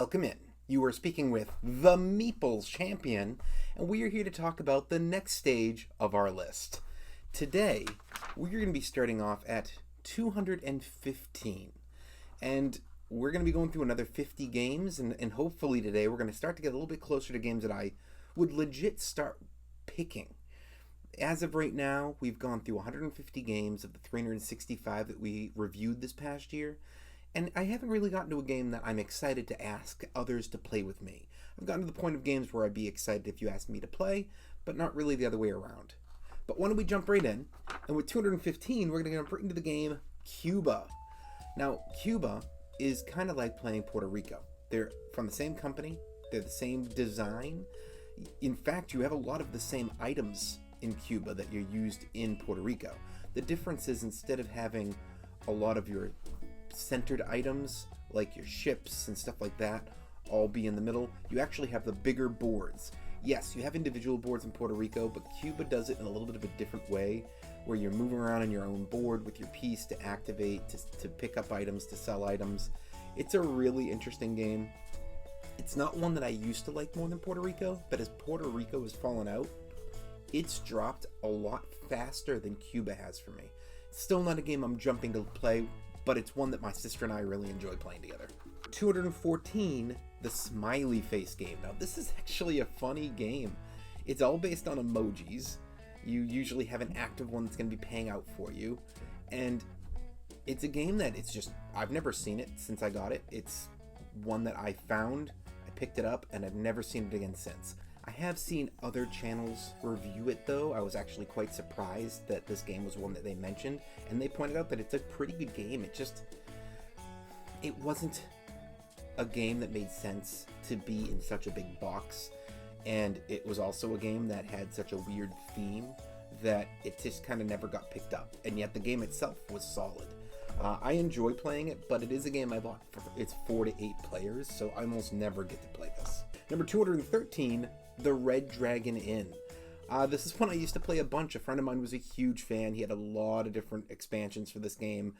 Welcome in. You are speaking with the Meeple champion, and we are here to talk about the next stage of our list. Today, we're going to be starting off at 215, and we're going to be going through another 50 games, and hopefully today we're going to start to get a little bit closer to games that I would legit start picking. As of right now, we've gone through 150 games of the 365 that we reviewed this past year, and I haven't really gotten to a game that I'm excited to ask others to play with me. I've gotten to the point of games where I'd be excited if you asked me to play, but not really the other way around. But why don't we jump right in? And with 215, we're going to jump right into the game Cuba. Now, Cuba is kind of like playing Puerto Rico. They're from the same company. They're the same design. In fact, you have a lot of the same items in Cuba that you used in Puerto Rico. The difference is instead of having a lot of your centered items like your ships and stuff like that all be in the middle, you actually have the bigger boards. Yes, you have individual boards in Puerto Rico, but Cuba does it in a little bit of a different way, where you're moving around on your own board with your piece to activate, to pick up items, to sell items. It's a really interesting game. It's not one that I used to like more than Puerto Rico, but as Puerto Rico has fallen out, it's dropped a lot faster than Cuba has for me. It's still not a game I'm jumping to play, but it's one that my sister and I really enjoy playing together. 214, the Smiley Face game. Now, this is actually a funny game. It's all based on emojis. You usually have an active one that's going to be paying out for you. And it's a game that I've never seen it since I got it. It's one that I found, I picked it up, and I've never seen it again since. I have seen other channels review it though. I was actually quite surprised that this game was one that they mentioned, and they pointed out that it's a pretty good game. It wasn't a game that made sense to be in such a big box, and it was also a game that had such a weird theme that it just kind of never got picked up, and yet the game itself was solid. I enjoy playing it, but it is a game I bought it's 4 to 8 players, so I almost never get to play this. Number 213, the Red Dragon Inn. This is one I used to play a bunch. A friend of mine was a huge fan. He had a lot of different expansions for this game.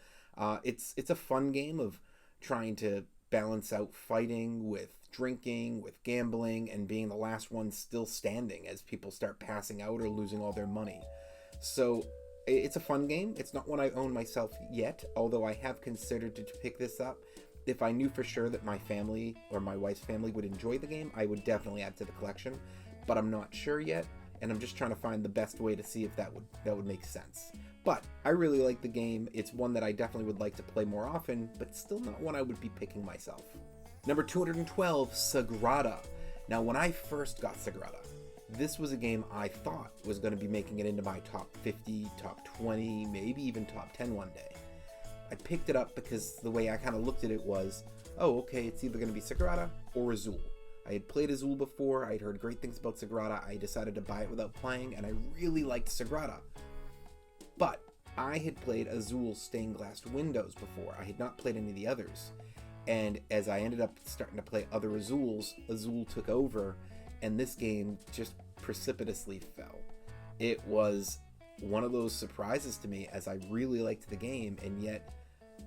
It's a fun game of trying to balance out fighting with drinking, with gambling, and being the last one still standing as people start passing out or losing all their money. So it's a fun game. It's not one I own myself yet, although I have considered to pick this up. If I knew for sure that my family or my wife's family would enjoy the game, I would definitely add to the collection, but I'm not sure yet, and I'm just trying to find the best way to see if that would make sense. But I really like the game. It's one that I definitely would like to play more often, but still not one I would be picking myself. Number 212, Sagrada. Now, when I first got Sagrada, this was a game I thought was going to be making it into my top 50, top 20, maybe even top 10 one day. I picked it up because the way I kind of looked at it was, oh, okay, it's either going to be Sagrada or Azul. I had played Azul before, I had heard great things about Sagrada, I decided to buy it without playing, and I really liked Sagrada. But I had played Azul's Stained Glass Windows before, I had not played any of the others. And as I ended up starting to play other Azuls, Azul took over, and this game just precipitously fell. It was one of those surprises to me, as I really liked the game, and yet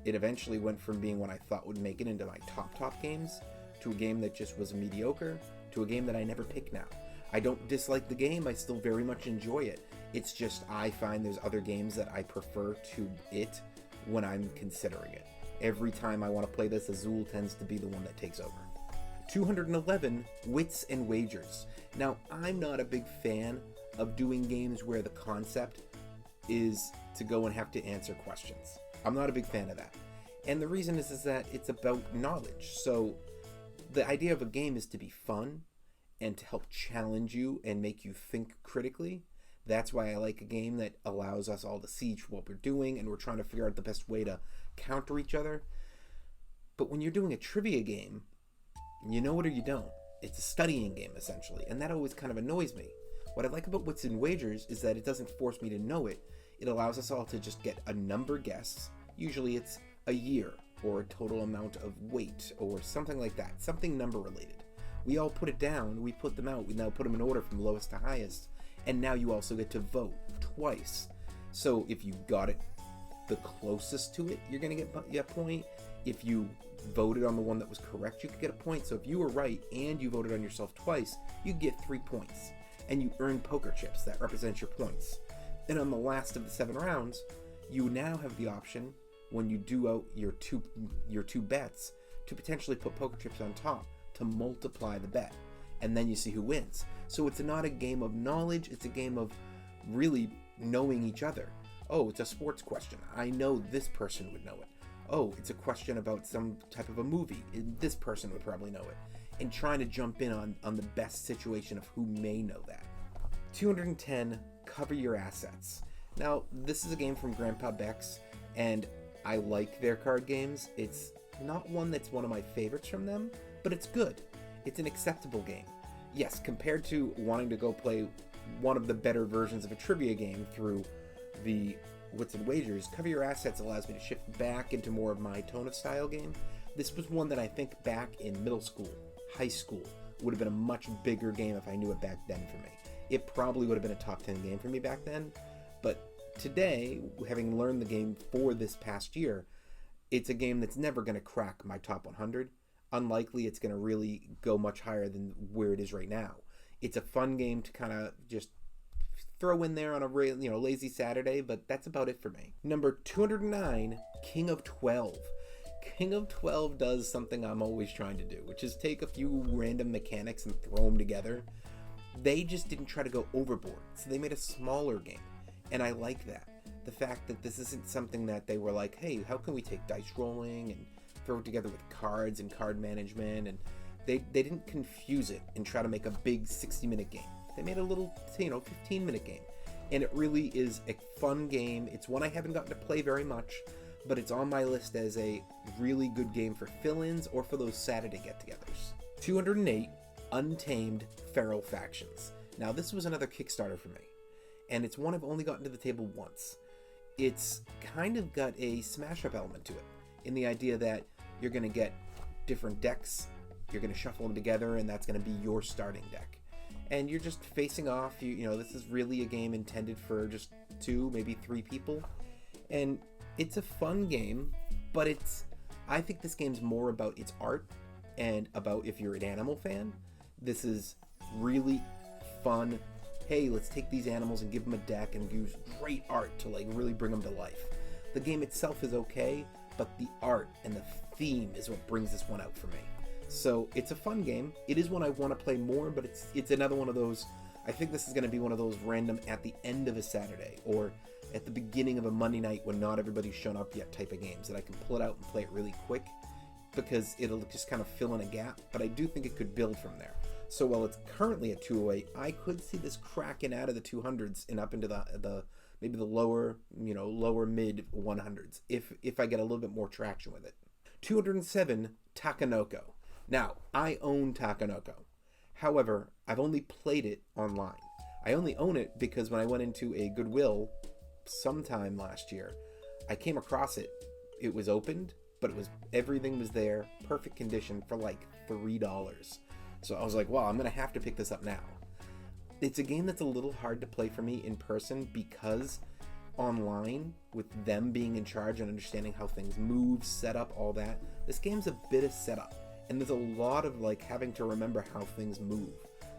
it eventually went from being one I thought would make it into my top games to a game that just was mediocre to a game that I never pick now. I don't dislike the game, I still very much enjoy it. It's just I find there's other games that I prefer to it when I'm considering it. Every time I want to play this, Azul tends to be the one that takes over. 211, Wits and Wagers. Now, I'm not a big fan of doing games where the concept is to go and have to answer questions. I'm not a big fan of that. And the reason is that it's about knowledge. So the idea of a game is to be fun and to help challenge you and make you think critically. That's why I like a game that allows us all to see what we're doing, and we're trying to figure out the best way to counter each other. But when you're doing a trivia game, you know it or you don't. It's a studying game, essentially, and that always kind of annoys me. What I like about Wits and Wagers is that it doesn't force me to know it. It allows us all to just get a number guess. Usually it's a year or a total amount of weight or something like that, something number related. We all put it down, we put them out, we now put them in order from lowest to highest, and now you also get to vote twice. So if you got it the closest to it, you're going to get a point. If you voted on the one that was correct, you could get a point. So if you were right and you voted on yourself twice, you get 3 points. And you earn poker chips that represent your points. And on the last of the 7 rounds, you now have the option, when you do out your two bets, to potentially put poker chips on top to multiply the bet. And then you see who wins. So it's not a game of knowledge, it's a game of really knowing each other. Oh, it's a sports question. I know this person would know it. Oh, it's a question about some type of a movie. This person would probably know it. And trying to jump in on the best situation of who may know that. 210, Cover Your Assets. Now, this is a game from Grandpa Beck's, and I like their card games. It's not one that's one of my favorites from them, but it's good. It's an acceptable game. Yes, compared to wanting to go play one of the better versions of a trivia game through the Wits and Wagers, Cover Your Assets allows me to shift back into more of my tone of style game. This was one that I think back in middle school, high school, would have been a much bigger game if I knew it back then for me. It probably would have been a top 10 game for me back then, but today, having learned the game for this past year, it's a game that's never going to crack my top 100. Unlikely it's going to really go much higher than where it is right now. It's a fun game to kind of just throw in there on a lazy Saturday, but that's about it for me. Number 209, King of 12. King of 12 does something I'm always trying to do, which is take a few random mechanics and throw them together. They just didn't try to go overboard, so they made a smaller game, and I like that. The fact that this isn't something that they were like, hey, how can we take dice rolling and throw it together with cards and card management, and they didn't confuse it and try to make a big 60-minute game. They made a little, 15-minute game, and it really is a fun game. It's one I haven't gotten to play very much, but it's on my list as a really good game for fill-ins or for those Saturday get-togethers. 208, Untamed Feral Factions. Now, this was another Kickstarter for me, and it's one I've only gotten to the table once. It's kind of got a smash-up element to it, in the idea that you're going to get different decks, you're going to shuffle them together, and that's going to be your starting deck. And you're just facing off, this is really a game intended for just 2, maybe 3 people. And it's a fun game, but I think this game's more about its art and about if you're an animal fan. This is really fun. Hey, let's take these animals and give them a deck and use great art to really bring them to life. The game itself is okay, but the art and the theme is what brings this one out for me. So it's a fun game. It is one I want to play more, but it's another one of those. I think this is going to be one of those random at the end of a Saturday or at the beginning of a Monday night when not everybody's shown up yet type of games that I can pull it out and play it really quick because it'll just kind of fill in a gap. But I do think it could build from there. So while it's currently at 208, I could see this cracking out of the 200s and up into the maybe the lower mid 100s if I get a little bit more traction with it. 207, Takanoko. Now, I own Takanoko. However, I've only played it online. I only own it because when I went into a Goodwill sometime last year, I came across it. It was opened, but everything was there, perfect condition for like $3. So I was like, wow, I'm going to have to pick this up now. It's a game that's a little hard to play for me in person because online, with them being in charge and understanding how things move, setup, all that, this game's a bit of setup. And there's a lot of having to remember how things move.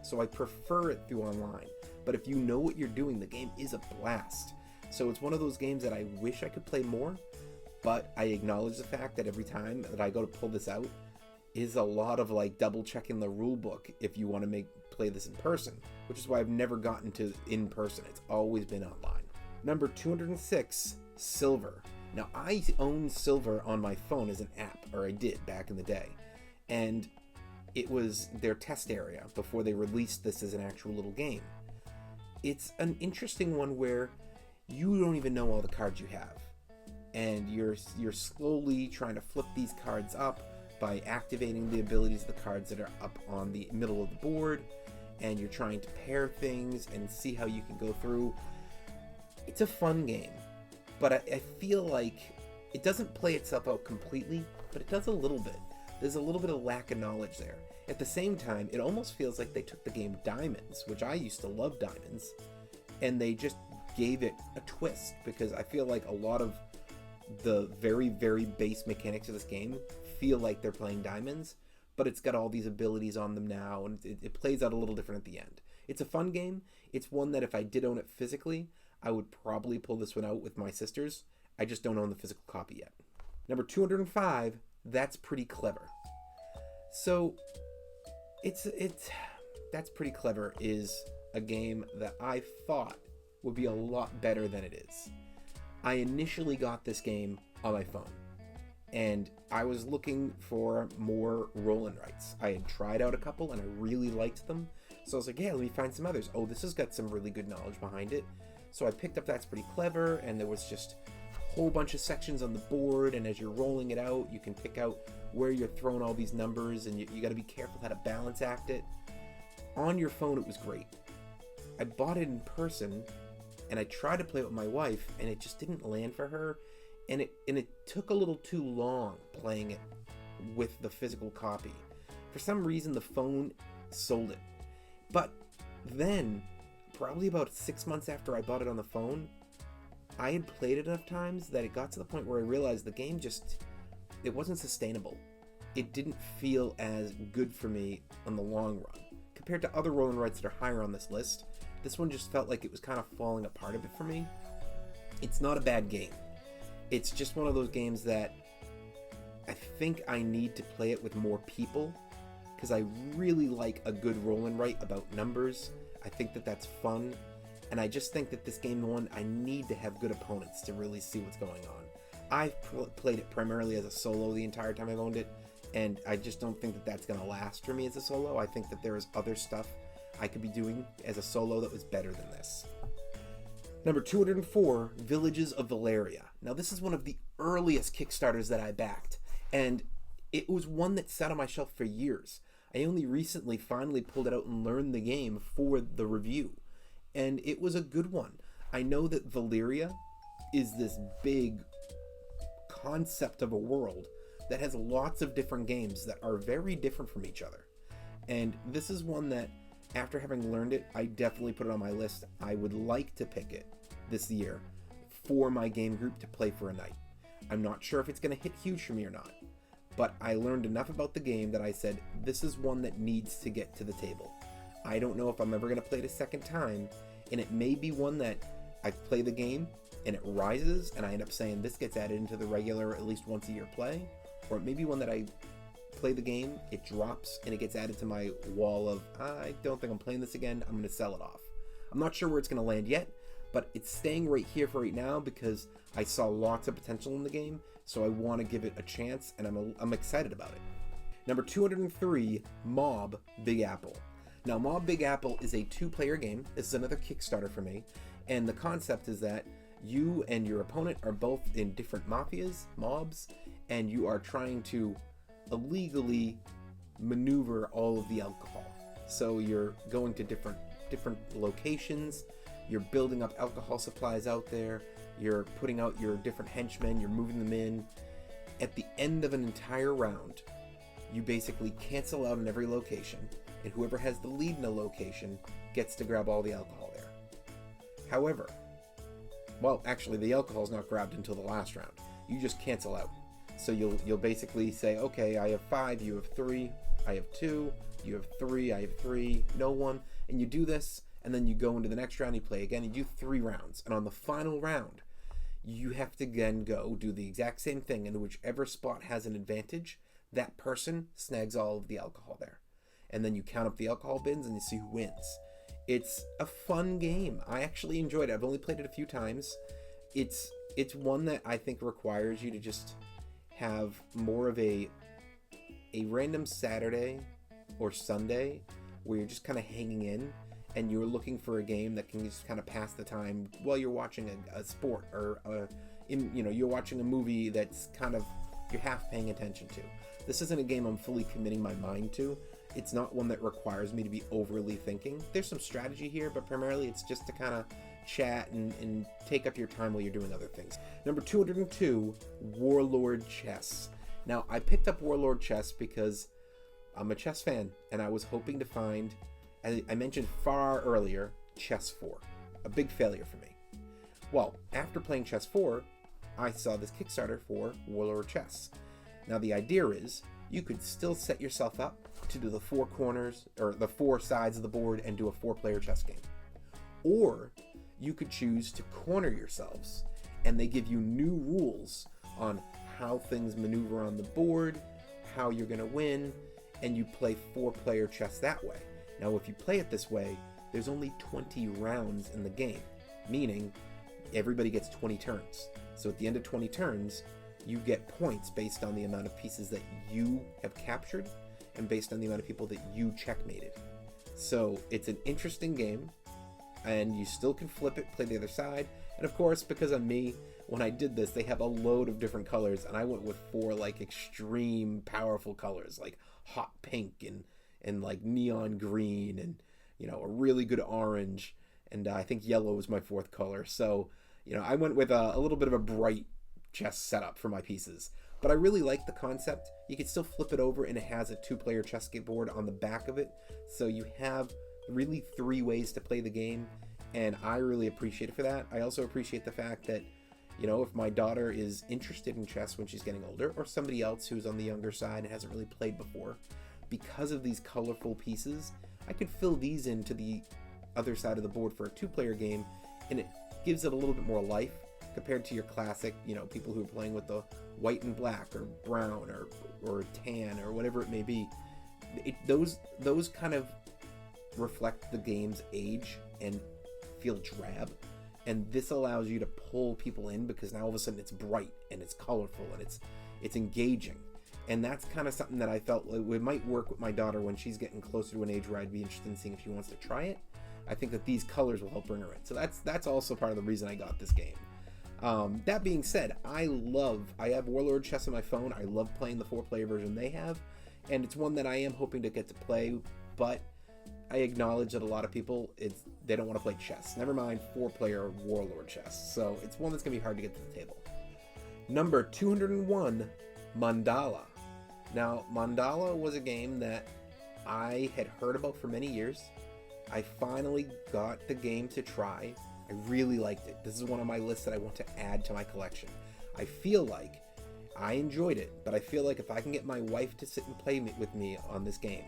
So I prefer it through online. But if you know what you're doing, the game is a blast. So it's one of those games that I wish I could play more, but I acknowledge the fact that every time that I go to pull this out is a lot of double checking the rule book if you want to play this in person, which is why I've never gotten to in person. It's always been online. Number 206, Silver. Now I own Silver on my phone as an app, or I did back in the day. And it was their test area before they released this as an actual little game. It's an interesting one where you don't even know all the cards you have. And you're slowly trying to flip these cards up by activating the abilities of the cards that are up on the middle of the board. And you're trying to pair things and see how you can go through. It's a fun game. But I feel like it doesn't play itself out completely, but it does a little bit. There's a little bit of lack of knowledge there. At the same time, it almost feels like they took the game Diamonds, which I used to love Diamonds, and they just gave it a twist, because I feel like a lot of the very, very base mechanics of this game feel like they're playing diamonds, but it's got all these abilities on them now, and it plays out a little different at the end. It's a fun game. It's one that if I did own it physically, I would probably pull this one out with my sisters. I just don't own the physical copy yet. Number 205, That's Pretty Clever. So, That's Pretty Clever is a game that I thought would be a lot better than it is. I initially got this game on my phone, and I was looking for more roll and writes. I had tried out a couple, and I really liked them, so I was like, yeah, let me find some others. Oh, this has got some really good knowledge behind it. So I picked up That's Pretty Clever, and there was just a whole bunch of sections on the board, and as you're rolling it out, you can pick out where you're throwing all these numbers, and you got to be careful how to balance act it. On your phone, it was great. I bought it in person, and I tried to play it with my wife, and it just didn't land for her, and it took a little too long playing it with the physical copy. For some reason, the phone sold it. But then, probably about 6 months after I bought it on the phone, I had played it enough times that it got to the point where I realized the game it wasn't sustainable. It didn't feel as good for me on the long run. Compared to other roll and writes that are higher on this list, this one just felt like it was kind of falling apart a bit for me. It's not a bad game. It's just one of those games that I think I need to play it with more people, because I really like a good roll and write about numbers. I think that that's fun, and I just think that this game one, I need to have good opponents to really see what's going on. I've played it primarily as a solo the entire time I've owned it, and I just don't think that that's going to last for me as a solo. I think that there is other stuff I could be doing as a solo that was better than this. Number 204, Villages of Valeria. Now, this is one of the earliest Kickstarters that I backed, and it was one that sat on my shelf for years. I only recently finally pulled it out and learned the game for the review, and it was a good one. I know that Valeria is this big concept of a world that has lots of different games that are very different from each other, and this is one that, after having learned it, I definitely put it on my list. I would like to pick it this year for my game group to play for a night. I'm not sure if it's going to hit huge for me or not, but I learned enough about the game that I said, this is one that needs to get to the table. I don't know if I'm ever going to play it a second time, and it may be one that I play the game and it rises and I end up saying this gets added into the regular at least once a year play, or it may be one that I play the game, it drops, and it gets added to my wall of, I don't think I'm playing this again, I'm going to sell it off. I'm not sure where it's going to land yet, but it's staying right here for right now because I saw lots of potential in the game, so I want to give it a chance, and I'm excited about it. Number 203, Mob Big Apple. Now, Mob Big Apple is a 2-player game. This is another Kickstarter for me, and the concept is that you and your opponent are both in different mobs, and you are trying to illegally maneuver all of the alcohol. So you're going to different locations, you're building up alcohol supplies out there, you're putting out your different henchmen, you're moving them in. At the end of an entire round, you basically cancel out in every location, and whoever has the lead in a location gets to grab all the alcohol there. However, well, actually the alcohol is not grabbed until the last round. You just cancel out. So you'll basically say, okay, I have 5, you have 3, I have 2, you have 3, I have 3, no one, and you do this, and then you go into the next round, you play again, you do 3 rounds, and on the final round, you have to again go do the exact same thing, and whichever spot has an advantage, that person snags all of the alcohol there. And then you count up the alcohol bins and you see who wins. It's a fun game. I actually enjoyed it. I've only played it a few times. It's one that I think requires you to just have more of a random Saturday or Sunday where you're just kind of hanging in and you're looking for a game that can just kind of pass the time while you're watching a sport or you're watching a movie that's kind of you're half paying attention to. This isn't a game I'm fully committing my mind to. It's not one that requires me to be overly thinking. There's some strategy here, but primarily it's just to kind of chat and take up your time while you're doing other things. Number 202, Warlord Chess. Now, I picked up Warlord Chess because I'm a chess fan, and I was hoping to find, as I mentioned far earlier, Chess 4. A big failure for me. Well, after playing Chess 4, I saw this Kickstarter for Warlord Chess. Now the idea is you could still set yourself up to do the 4 corners or the 4 sides of the board and do a 4-player chess game. Or you could choose to corner yourselves, and they give you new rules on how things maneuver on the board, how you're going to win, and you play 4-player chess that way. Now if you play it this way, there's only 20 rounds in the game, meaning everybody gets 20 turns. So at the end of 20 turns, you get points based on the amount of pieces that you have captured and based on the amount of people that you checkmated. So it's an interesting game, and you still can flip it, play the other side. And of course, because of me, when I did this, they have a load of different colors, and I went with 4 like extreme powerful colors, like hot pink and like neon green, and a really good orange, and I think yellow was my 4th color. So I went with a little bit of a bright chess setup for my pieces, but I really like the concept. You can still flip it over, and it has a 2-player chess board on the back of it, so you have really 3 ways to play the game, and I really appreciate it for that. I also appreciate the fact that if my daughter is interested in chess when she's getting older, or somebody else who's on the younger side and hasn't really played before, because of these colorful pieces, I could fill these into the other side of the board for a 2-player game, and it gives it a little bit more life compared to your classic, people who are playing with the white and black or brown or tan or whatever it may be. Those kind of reflect the game's age and feel drab, and this allows you to pull people in because now all of a sudden it's bright and it's colorful and it's engaging. And that's kind of something that I felt like it might work with my daughter when she's getting closer to an age where I'd be interested in seeing if she wants to try it. I think that these colors will help bring her in. So that's also part of the reason I got this game. That being said, I have Warlord Chess on my phone. I love playing the 4-player version they have, and it's one that I am hoping to get to play, but I acknowledge that a lot of people, they don't want to play chess. Never mind 4-player Warlord Chess. So it's one that's going to be hard to get to the table. Number 201, Mandala. Now, Mandala was a game that I had heard about for many years. I finally got the game to try. I really liked it. This is one on my list that I want to add to my collection. I feel like I enjoyed it, but I feel like if I can get my wife to sit and play with me on this game,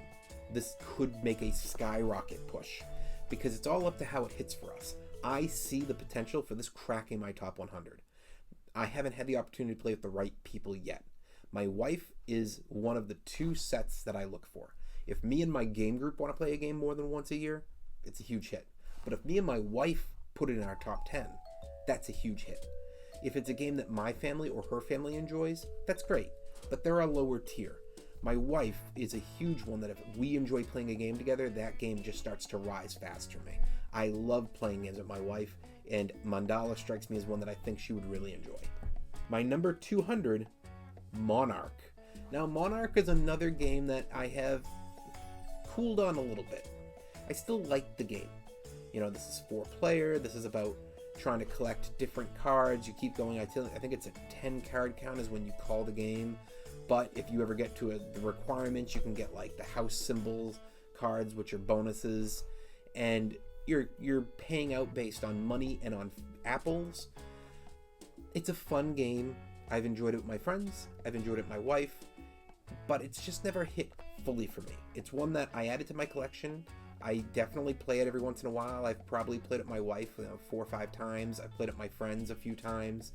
this could make a skyrocket push, because it's all up to how it hits for us. I see the potential for this cracking my top 100. I haven't had the opportunity to play with the right people yet. My wife is one of the 2 sets that I look for. If me and my game group want to play a game more than once a year, it's a huge hit. But if me and my wife put it in our top 10, that's a huge hit. If it's a game that my family or her family enjoys, that's great, but they're a lower tier. My wife is a huge one that if we enjoy playing a game together, that game just starts to rise fast for me. I love playing games with my wife, and Mandala strikes me as one that I think she would really enjoy. My number 200, Monarch. Now, Monarch is another game that I have cooled on a little bit. I still like the game. This is 4-player. This is about trying to collect different cards. You keep going. I think it's a 10-card count is when you call the game. But if you ever get to the requirements, you can get like the house symbols cards, which are bonuses, and you're paying out based on money and on apples. It's a fun game. I've enjoyed it with my friends. I've enjoyed it with my wife, but it's just never hit fully for me. It's one that I added to my collection. I definitely play it every once in a while. I've probably played it with my wife 4 or 5 times. I've played it with my friends a few times.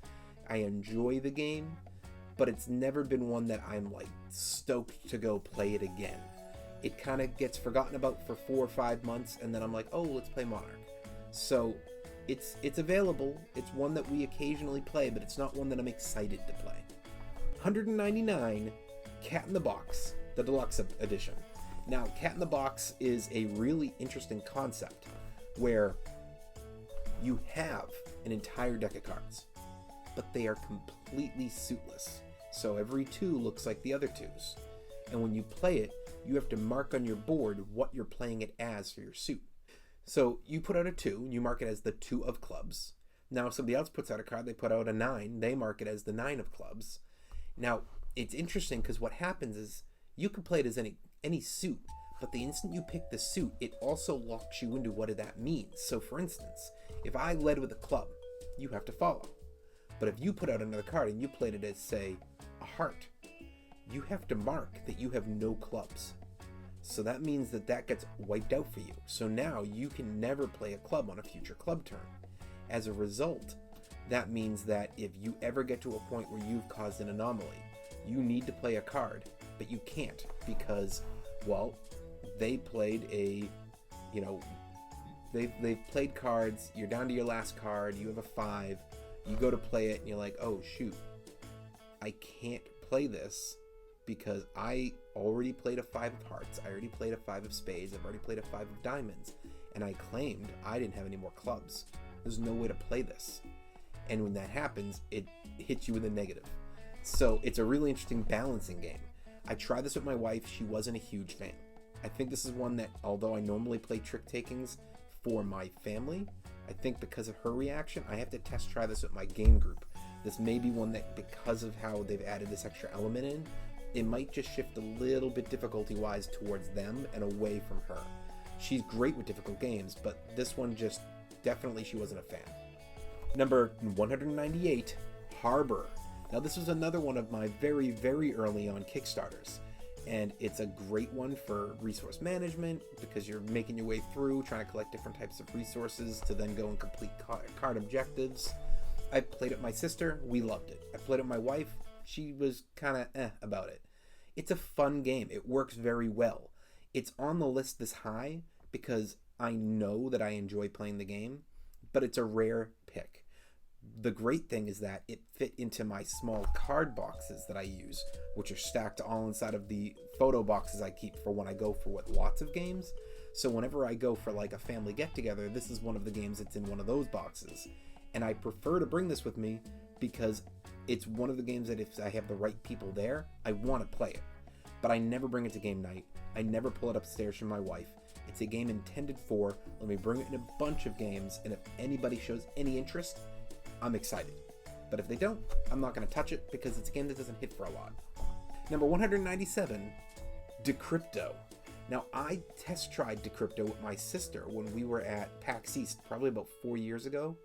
I enjoy the game, but it's never been one that I'm like stoked to go play it again. It kind of gets forgotten about for 4 or 5 months, and then I'm like, oh, let's play Monarch. So it's available. It's one that we occasionally play, but it's not one that I'm excited to play. 199, Cat in the Box, the deluxe edition. Now, Cat in the Box is a really interesting concept where you have an entire deck of cards, but they are completely suitless. So every 2 looks like the other 2s. And when you play it, you have to mark on your board what you're playing it as for your suit. So you put out a 2, you mark it as the 2 of clubs. Now if somebody else puts out a card, they put out a 9, they mark it as the 9 of clubs. Now, it's interesting because what happens is you can play it as any suit, but the instant you pick the suit, it also locks you into what that means. So for instance, if I led with a club, you have to follow. But if you put out another card and you played it as, say, a heart, you have to mark that you have no clubs. So that means that that gets wiped out for you. So now you can never play a club on a future club turn. As a result, that means that if you ever get to a point where you've caused an anomaly, you need to play a card, but you can't because, well, they played a, you know, they've played cards, you're down to your last card, you have a 5, you go to play it and you're like, oh shoot, I can't play this because I already played a 5 of hearts, I already played a 5 of spades, I've already played a 5 of diamonds, and I claimed I didn't have any more clubs. There's no way to play this. And when that happens, it hits you with a negative. So it's a really interesting balancing game. I tried this with my wife, she wasn't a huge fan. I think this is one that, although I normally play trick takings for my family, I think because of her reaction, I have to test try this with my game group. This may be one that, because of how they've added this extra element in, it might just shift a little bit difficulty-wise towards them and away from her. She's great with difficult games, but this one just, definitely she wasn't a fan. Number 198, Harbor. Now this was another one of my very, very early on Kickstarters. And it's a great one for resource management because you're making your way through, trying to collect different types of resources to then go and complete card objectives. I played it with my sister, we loved it. I played it with my wife, she was kind of about it. It's a fun game, it works very well. It's on the list this high because I know that I enjoy playing the game, but it's a rare pick. The great thing is that it fit into my small card boxes that I use, which are stacked all inside of the photo boxes I keep for when I go for lots of games. So whenever I go for like a family get-together, this is one of the games that's in one of those boxes. And I prefer to bring this with me because it's one of the games that if I have the right people there, I want to play it. But I never bring it to game night. I never pull it upstairs from my wife. It's a game intended for, let me bring it in a bunch of games, and if anybody shows any interest, I'm excited. But if they don't, I'm not going to touch it because it's a game that doesn't hit for a lot. Number 197, Decrypto. Now, I test tried Decrypto with my sister when we were at PAX East, probably about 4 years ago,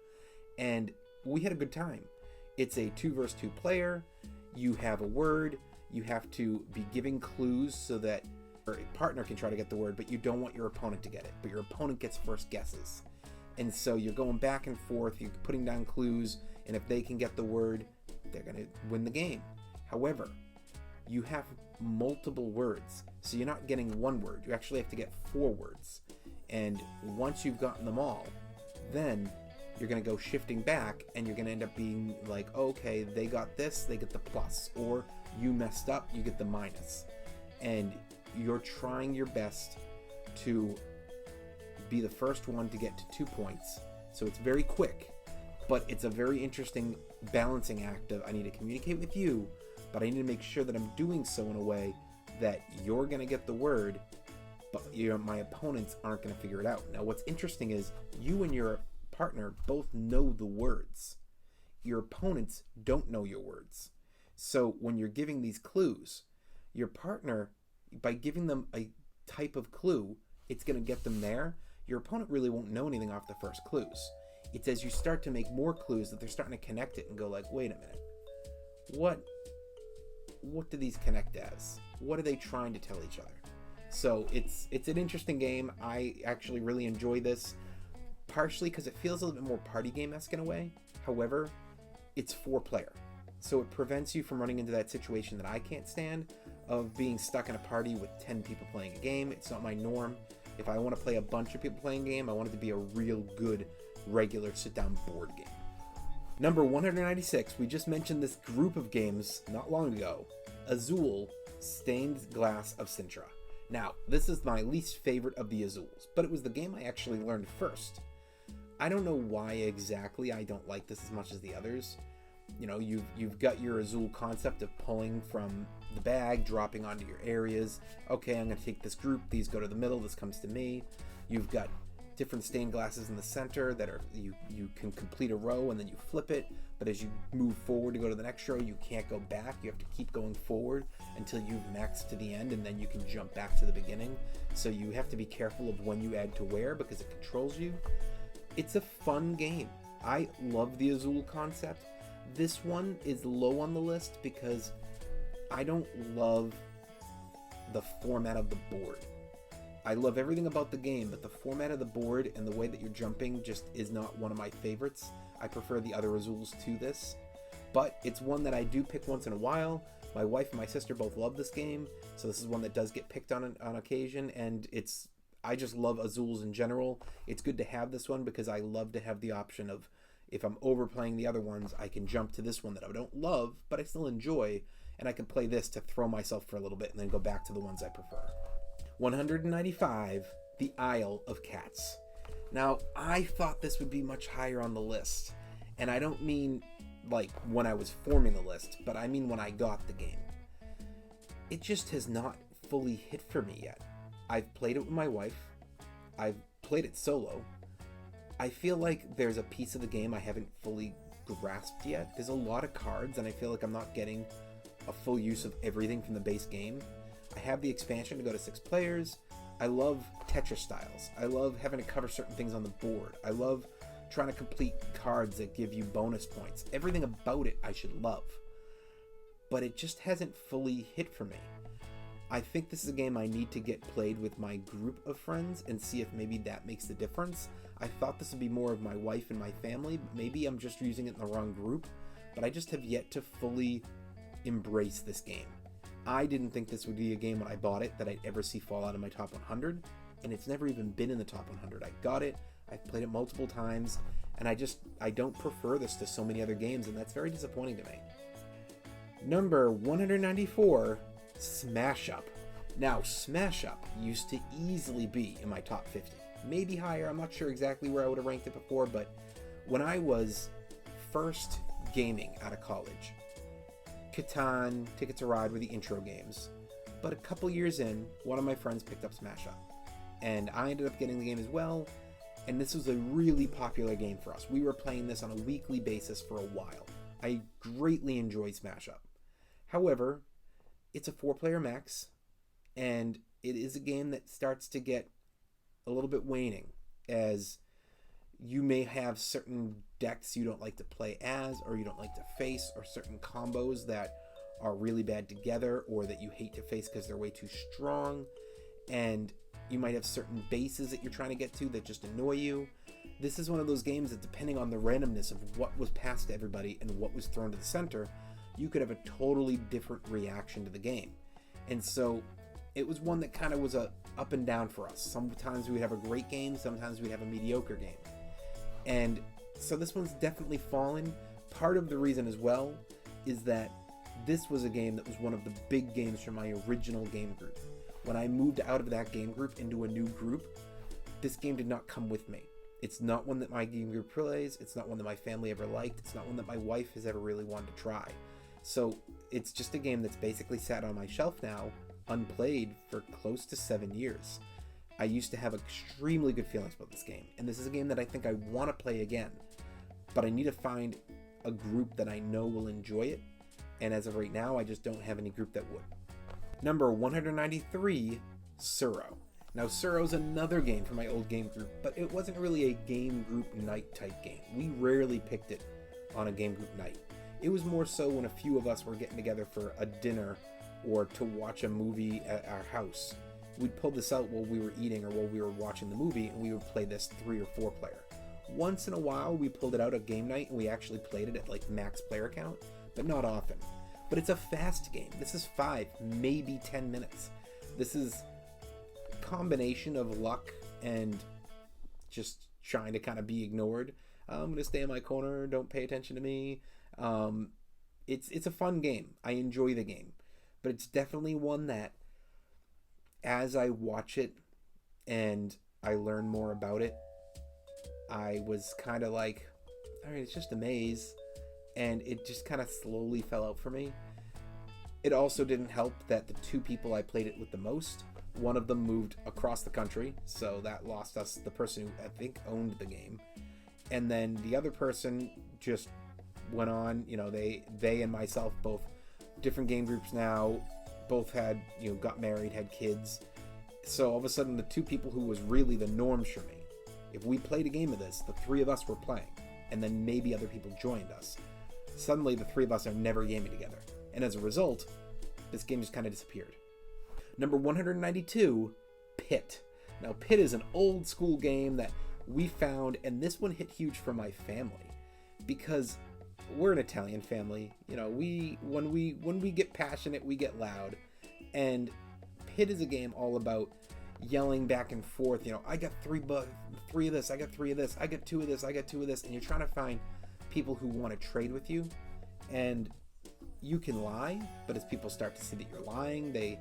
and we had a good time. It's a 2 versus 2 player. You have a word. You have to be giving clues so that your partner can try to get the word, but you don't want your opponent to get it. But your opponent gets first guesses. And so you're going back and forth, you're putting down clues, and if they can get the word, they're going to win the game. However, you have multiple words, so you're not getting one word. You actually have to get 4 words. And once you've gotten them all, then you're going to go shifting back, and you're going to end up being like, okay, they got this, they get the plus. Or you messed up, you get the minus. And you're trying your best to be the first one to get to 2 points. So it's very quick, but it's a very interesting balancing act of I need to communicate with you, but I need to make sure that I'm doing so in a way that you're going to get the word, but my opponents aren't going to figure it out. Now what's interesting is you and your partner both know the words. Your opponents don't know your words. So when you're giving these clues, your partner, by giving them a type of clue, it's going to get them there. Your opponent really won't know anything off the first clues. It's as you start to make more clues that they're starting to connect it and go like, wait a minute, what do these connect as? What are they trying to tell each other? So it's an interesting game. I actually really enjoy this, partially because it feels a little bit more party game-esque in a way. However, it's 4-player. So it prevents you from running into that situation that I can't stand of being stuck in a party with 10 people playing a game. It's not my norm. If I want to play a bunch of people playing a game, I want it to be a real good, regular sit-down board game. Number 196, we just mentioned this group of games not long ago. Azul, Stained Glass of Sintra. Now, this is my least favorite of the Azuls, but it was the game I actually learned first. I don't know why exactly I don't like this as much as the others. You know, you've got your Azul concept of pulling from the bag, dropping onto your areas. Okay, I'm going to take this group. These go to the middle. This comes to me. You've got different stained glasses in the center that are you can complete a row and then you flip it. But as you move forward to go to the next row, you can't go back. You have to keep going forward until you've maxed to the end, and then you can jump back to the beginning. So you have to be careful of when you add to where because it controls you. It's a fun game. I love the Azul concept. This one is low on the list because I don't love the format of the board. I love everything about the game, but the format of the board and the way that you're jumping just is not one of my favorites. I prefer the other Azules to this, but it's one that I do pick once in a while. My wife and my sister both love this game, so this is one that does get picked on occasion, and I just love Azules in general. It's good to have this one because I love to have the option of, if I'm overplaying the other ones, I can jump to this one that I don't love, but I still enjoy, and I can play this to throw myself for a little bit and then go back to the ones I prefer. 195, The Isle of Cats. Now, I thought this would be much higher on the list, and I don't mean like when I was forming the list, but I mean when I got the game. It just has not fully hit for me yet. I've played it with my wife. I've played it solo. I feel like there's a piece of the game I haven't fully grasped yet. There's a lot of cards, and I feel like I'm not getting a full use of everything from the base game. I have the expansion to go to 6 players. I love Tetris styles. I love having to cover certain things on the board. I love trying to complete cards that give you bonus points. Everything about it I should love. But it just hasn't fully hit for me. I think this is a game I need to get played with my group of friends and see if maybe that makes the difference. I thought this would be more of my wife and my family, but maybe I'm just using it in the wrong group. But I just have yet to fully embrace this game. I didn't think this would be a game when I bought it that I'd ever see fall out of my top 100, and it's never even been in the top 100. I got it, I've played it multiple times, and I don't prefer this to so many other games, and that's very disappointing to me. Number 194, Smash Up. Now, Smash Up used to easily be in my top 50. Maybe higher, I'm not sure exactly where I would have ranked it before, but when I was first gaming out of college, Catan, Ticket to Ride were the intro games. But a couple years in, one of my friends picked up Smash Up, and I ended up getting the game as well, and this was a really popular game for us. We were playing this on a weekly basis for a while. I greatly enjoyed Smash Up. However, it's a 4-player max, and it is a game that starts to get a little bit waning, as you may have certain decks you don't like to play as, or you don't like to face, or certain combos that are really bad together, or that you hate to face because they're way too strong, and you might have certain bases that you're trying to get to that just annoy you. This is one of those games that, depending on the randomness of what was passed to everybody and what was thrown to the center, you could have a totally different reaction to the game. And so it was one that kind of was a up and down for us. Sometimes we'd have a great game, sometimes we'd have a mediocre game. And so this one's definitely fallen. Part of the reason as well is that this was a game that was one of the big games from my original game group. When I moved out of that game group into a new group, this game did not come with me. It's not one that my game group plays. It's not one that my family ever liked. It's not one that my wife has ever really wanted to try. So it's just a game that's basically sat on my shelf now, unplayed, for close to 7 years. I used to have extremely good feelings about this game, and this is a game that I think I want to play again, but I need to find a group that I know will enjoy it, and as of right now, I just don't have any group that would. Number 193, Suro. Now, Suro's another game from my old game group, but it wasn't really a game group night type game. We rarely picked it on a game group night. It was more so when a few of us were getting together for a dinner or to watch a movie at our house. We'd pull this out while we were eating or while we were watching the movie, and we would play this 3 or 4 player. Once in a while, we pulled it out at game night and we actually played it at like max player count, but not often. But it's a fast game. This is 5, maybe 10 minutes. This is a combination of luck and just trying to kind of be ignored. I'm going to stay in my corner, don't pay attention to me. It's a fun game. I enjoy the game. But it's definitely one that, as I watch it and I learn more about it, I was kind of like, all right, it's just a maze. And it just kind of slowly fell out for me. It also didn't help that the 2 people I played it with the most, one of them moved across the country, so that lost us the person who I think owned the game. And then the other person just went on, they and myself, both different game groups now, both had, got married, had kids. So all of a sudden, the 2 people who was really the norms for me, if we played a game of this, the 3 of us were playing, and then maybe other people joined us. Suddenly, the three of us are never gaming together. And as a result, this game just kind of disappeared. Number 192, Pit. Now, Pit is an old school game that we found, and this one hit huge for my family because we're an Italian family. You know, when we get passionate, we get loud, and Pit is a game all about yelling back and forth. You know, I got three of this, I got three of this, I got two of this, I got two of this, and you're trying to find people who want to trade with you, and you can lie, but as people start to see that you're lying, they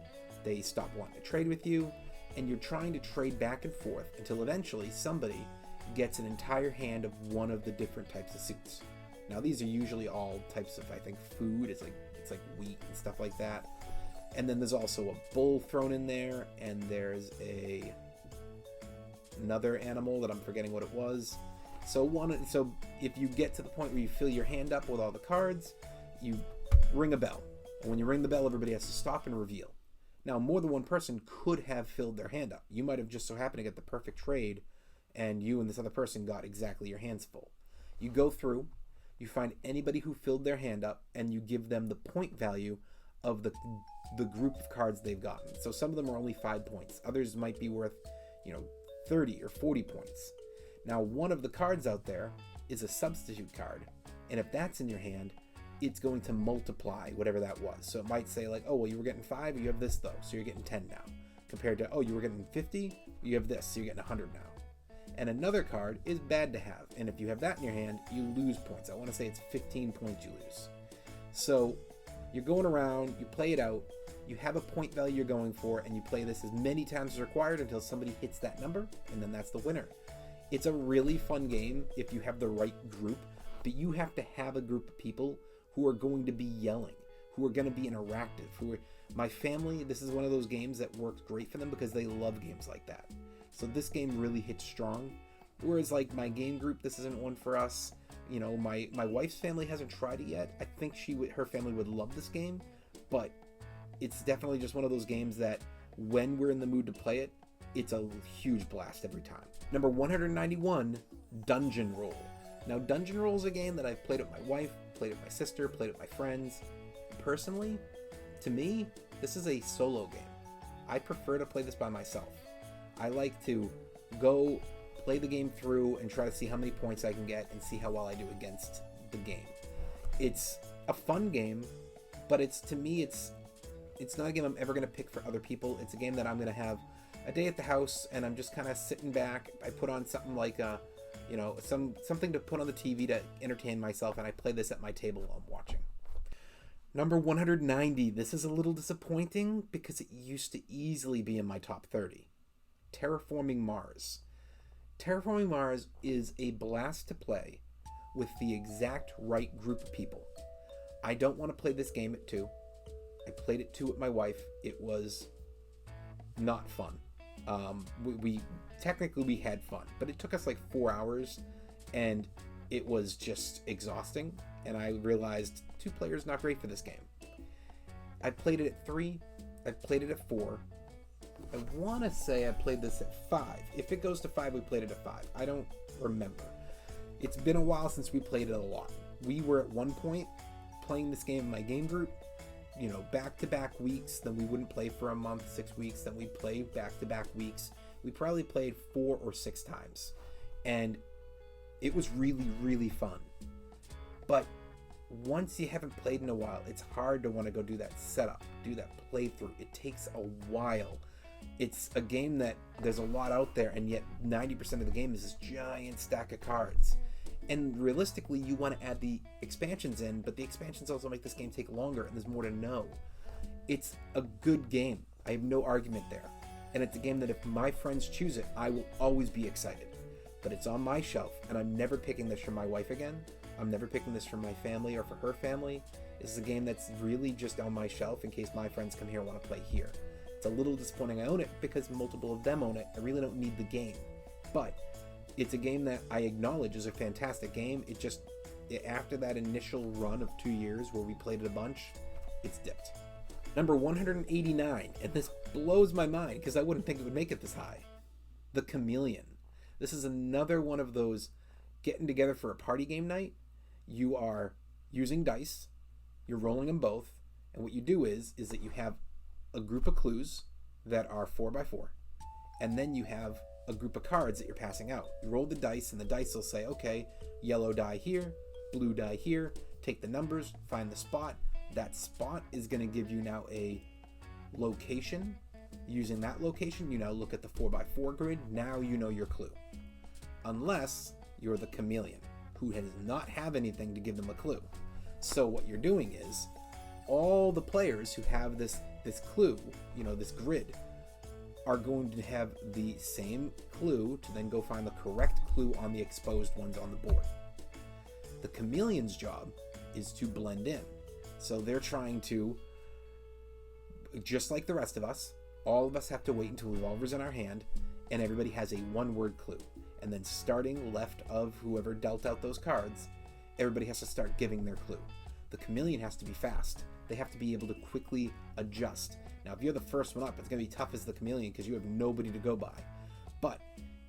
stop wanting to trade with you, and you're trying to trade back and forth until eventually somebody gets an entire hand of one of the different types of suits. Now these are usually all types of, I think, food. It's like wheat and stuff like that. And then there's also a bull thrown in there, and there's another animal that I'm forgetting what it was. So if you get to the point where you fill your hand up with all the cards, you ring a bell. And when you ring the bell, everybody has to stop and reveal. Now, more than one person could have filled their hand up. You might have just so happened to get the perfect trade, and you and this other person got exactly your hands full. You go through, you find anybody who filled their hand up, and you give them the point value of the group of cards they've gotten. So some of them are only 5 points. Others might be worth, 30 or 40 points. Now, one of the cards out there is a substitute card, and if that's in your hand, it's going to multiply whatever that was. So it might say like, oh, well, you were getting 5, you have this though, so you're getting 10 now. Compared to, oh, you were getting 50, you have this, so you're getting 100 now. And another card is bad to have, and if you have that in your hand, you lose points. I want to say it's 15 points you lose. So you're going around, you play it out, you have a point value you're going for, and you play this as many times as required until somebody hits that number, and then that's the winner. It's a really fun game if you have the right group, but you have to have a group of people who are going to be yelling, who are going to be interactive, my family, this is one of those games that works great for them because they love games like that. So this game really hits strong. Whereas like my game group, this isn't one for us. My wife's family hasn't tried it yet. I think her family would love this game, but it's definitely just one of those games that when we're in the mood to play it, it's a huge blast every time. Number 191, Dungeon Roll. Now, Dungeon Roll is a game that I've played with my wife, played with my sister, played with my friends. Personally, to me, this is a solo game. I prefer to play this by myself. I like to go play the game through and try to see how many points I can get and see how well I do against the game. It's a fun game, but to me, it's not a game I'm ever going to pick for other people. It's a game that I'm going to have a day at the house and I'm just kind of sitting back. I put on something like something to put on the TV to entertain myself, and I play this at my table while I'm watching. Number 190. This is a little disappointing because it used to easily be in my top 30. Terraforming Mars. Terraforming Mars is a blast to play with the exact right group of people. I don't want to play this game at 2. I played it 2 with my wife. It was not fun. We technically had fun, but it took us like 4 hours, and it was just exhausting. And I realized 2 players not great for this game. I played it at 3. I played it at 4. I want to say I played this at 5. If it goes to 5, we played it at 5. I don't remember. It's been a while since we played it a lot. We were at one point playing this game in my game group, back-to-back weeks. Then we wouldn't play for a month, 6 weeks. Then we'd play back-to-back weeks. We probably played 4 or 6 times. And it was really, really fun. But once you haven't played in a while, it's hard to want to go do that setup, do that playthrough. It takes a while. It's a game that there's a lot out there, and yet 90% of the game is this giant stack of cards. And realistically, you want to add the expansions in, but the expansions also make this game take longer, and there's more to know. It's a good game. I have no argument there. And it's a game that if my friends choose it, I will always be excited. But it's on my shelf, and I'm never picking this for my wife again. I'm never picking this for my family or for her family. This is a game that's really just on my shelf in case my friends come here and want to play here. It's a little disappointing I own it because multiple of them own it. I really don't need the game. But it's a game that I acknowledge is a fantastic game. After that initial run of 2 years where we played it a bunch, it's dipped. Number 189, and this blows my mind because I wouldn't think it would make it this high. The Chameleon. This is another one of those getting together for a party game night. You are using dice. You're rolling them both, and what you do is that you have a group of clues that are 4x4, and then you have a group of cards that you're passing out. You roll the dice, and the dice will say, okay, yellow die here, blue die here, take the numbers, find the spot. That spot is going to give you now a location. Using that location, you now look at the 4x4 grid. Now you know your clue. Unless you're the chameleon, who does not have anything to give them a clue. So what you're doing is, all the players who have this clue, this grid, are going to have the same clue to then go find the correct clue on the exposed ones on the board. The chameleon's job is to blend in. So they're trying to, just like the rest of us, all of us have to wait until revolver's in our hand and everybody has a one-word clue. And then starting left of whoever dealt out those cards, everybody has to start giving their clue. The chameleon has to be fast. They have to be able to quickly adjust. Now, if you're the first one up, it's going to be tough as the chameleon because you have nobody to go by. But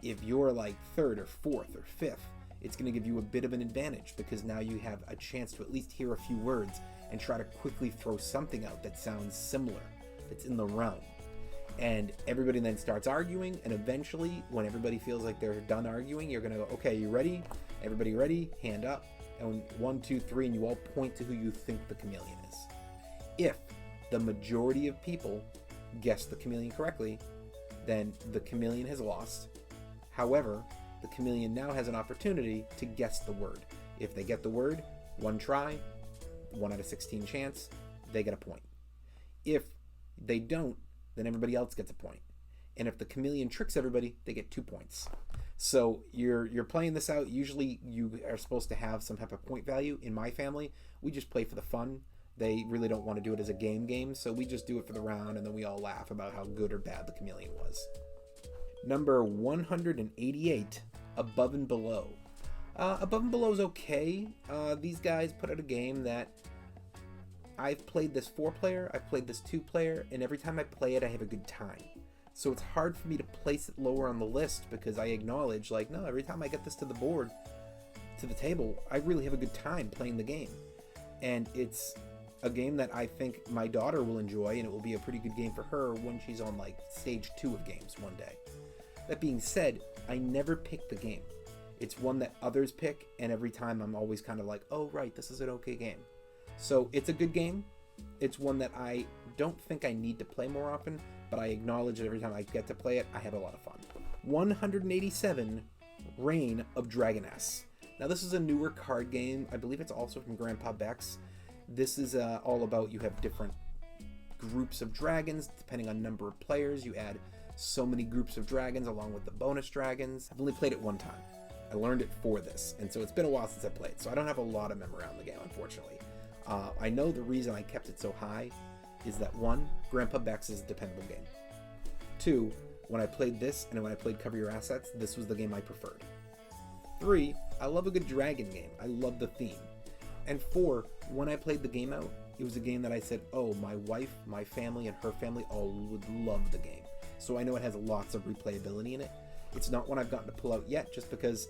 if you're like third or fourth or fifth, it's going to give you a bit of an advantage because now you have a chance to at least hear a few words and try to quickly throw something out that sounds similar, that's in the realm. And everybody then starts arguing, and eventually, when everybody feels like they're done arguing, you're going to go, okay, you ready? Everybody ready? Hand up. And 1, 2, 3, and you all point to who you think the chameleon is. If the majority of people guess the chameleon correctly, then the chameleon has lost. However, the chameleon now has an opportunity to guess the word. If they get the word, one try, 1 out of 16 chance, they get a point. If they don't, then everybody else gets a point. And if the chameleon tricks everybody, they get 2 points. So you're playing this out. Usually you are supposed to have some type of point value. In my family, we just play for the fun. They really don't want to do it as a game, so we just do it for the round, and then we all laugh about how good or bad the chameleon was. Number 188, Above and Below. Above and Below is okay. These guys put out a game that I've played this 4-player, I've played this 2-player, and every time I play it, I have a good time. So it's hard for me to place it lower on the list because I acknowledge, no, every time I get this to the board, to the table, I really have a good time playing the game. And it's a game that I think my daughter will enjoy, and it will be a pretty good game for her when she's on stage 2 of games one day. That being said, I never pick the game. It's one that others pick, and every time I'm always kind of like, oh right, this is an okay game. So it's a good game. It's one that I don't think I need to play more often, but I acknowledge that every time I get to play it, I have a lot of fun. 187, Reign of Dragoness. Now this is a newer card game. I believe it's also from Grandpa Beck's. This is all about, you have different groups of dragons, depending on number of players. You add so many groups of dragons along with the bonus dragons. I've only played it one time. I learned it for this, and so it's been a while since I played, so I don't have a lot of memory around the game, unfortunately. I know the reason I kept it so high is that 1, Grandpa Beck's is a dependable game. 2, when I played this and when I played Cover Your Assets, this was the game I preferred. 3, I love a good dragon game. I love the theme. And 4, when I played the game out, it was a game that I said, oh, my wife, my family, and her family all would love the game. So I know it has lots of replayability in it. It's not one I've gotten to pull out yet, just because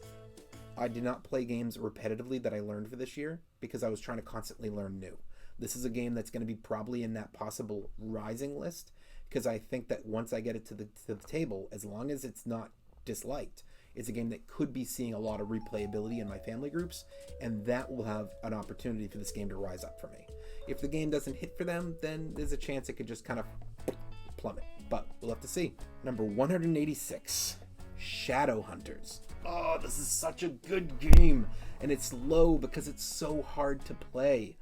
I did not play games repetitively that I learned for this year, because I was trying to constantly learn new. This is a game that's going to be probably in that possible rising list, because I think that once I get it to the table, as long as it's not disliked, it's a game that could be seeing a lot of replayability in my family groups, and that will have an opportunity for this game to rise up for me. If the game doesn't hit for them, then there's a chance it could just kind of plummet, but we'll have to see. Number 186, Shadowhunters. Oh, this is such a good game, and it's low because it's so hard to play.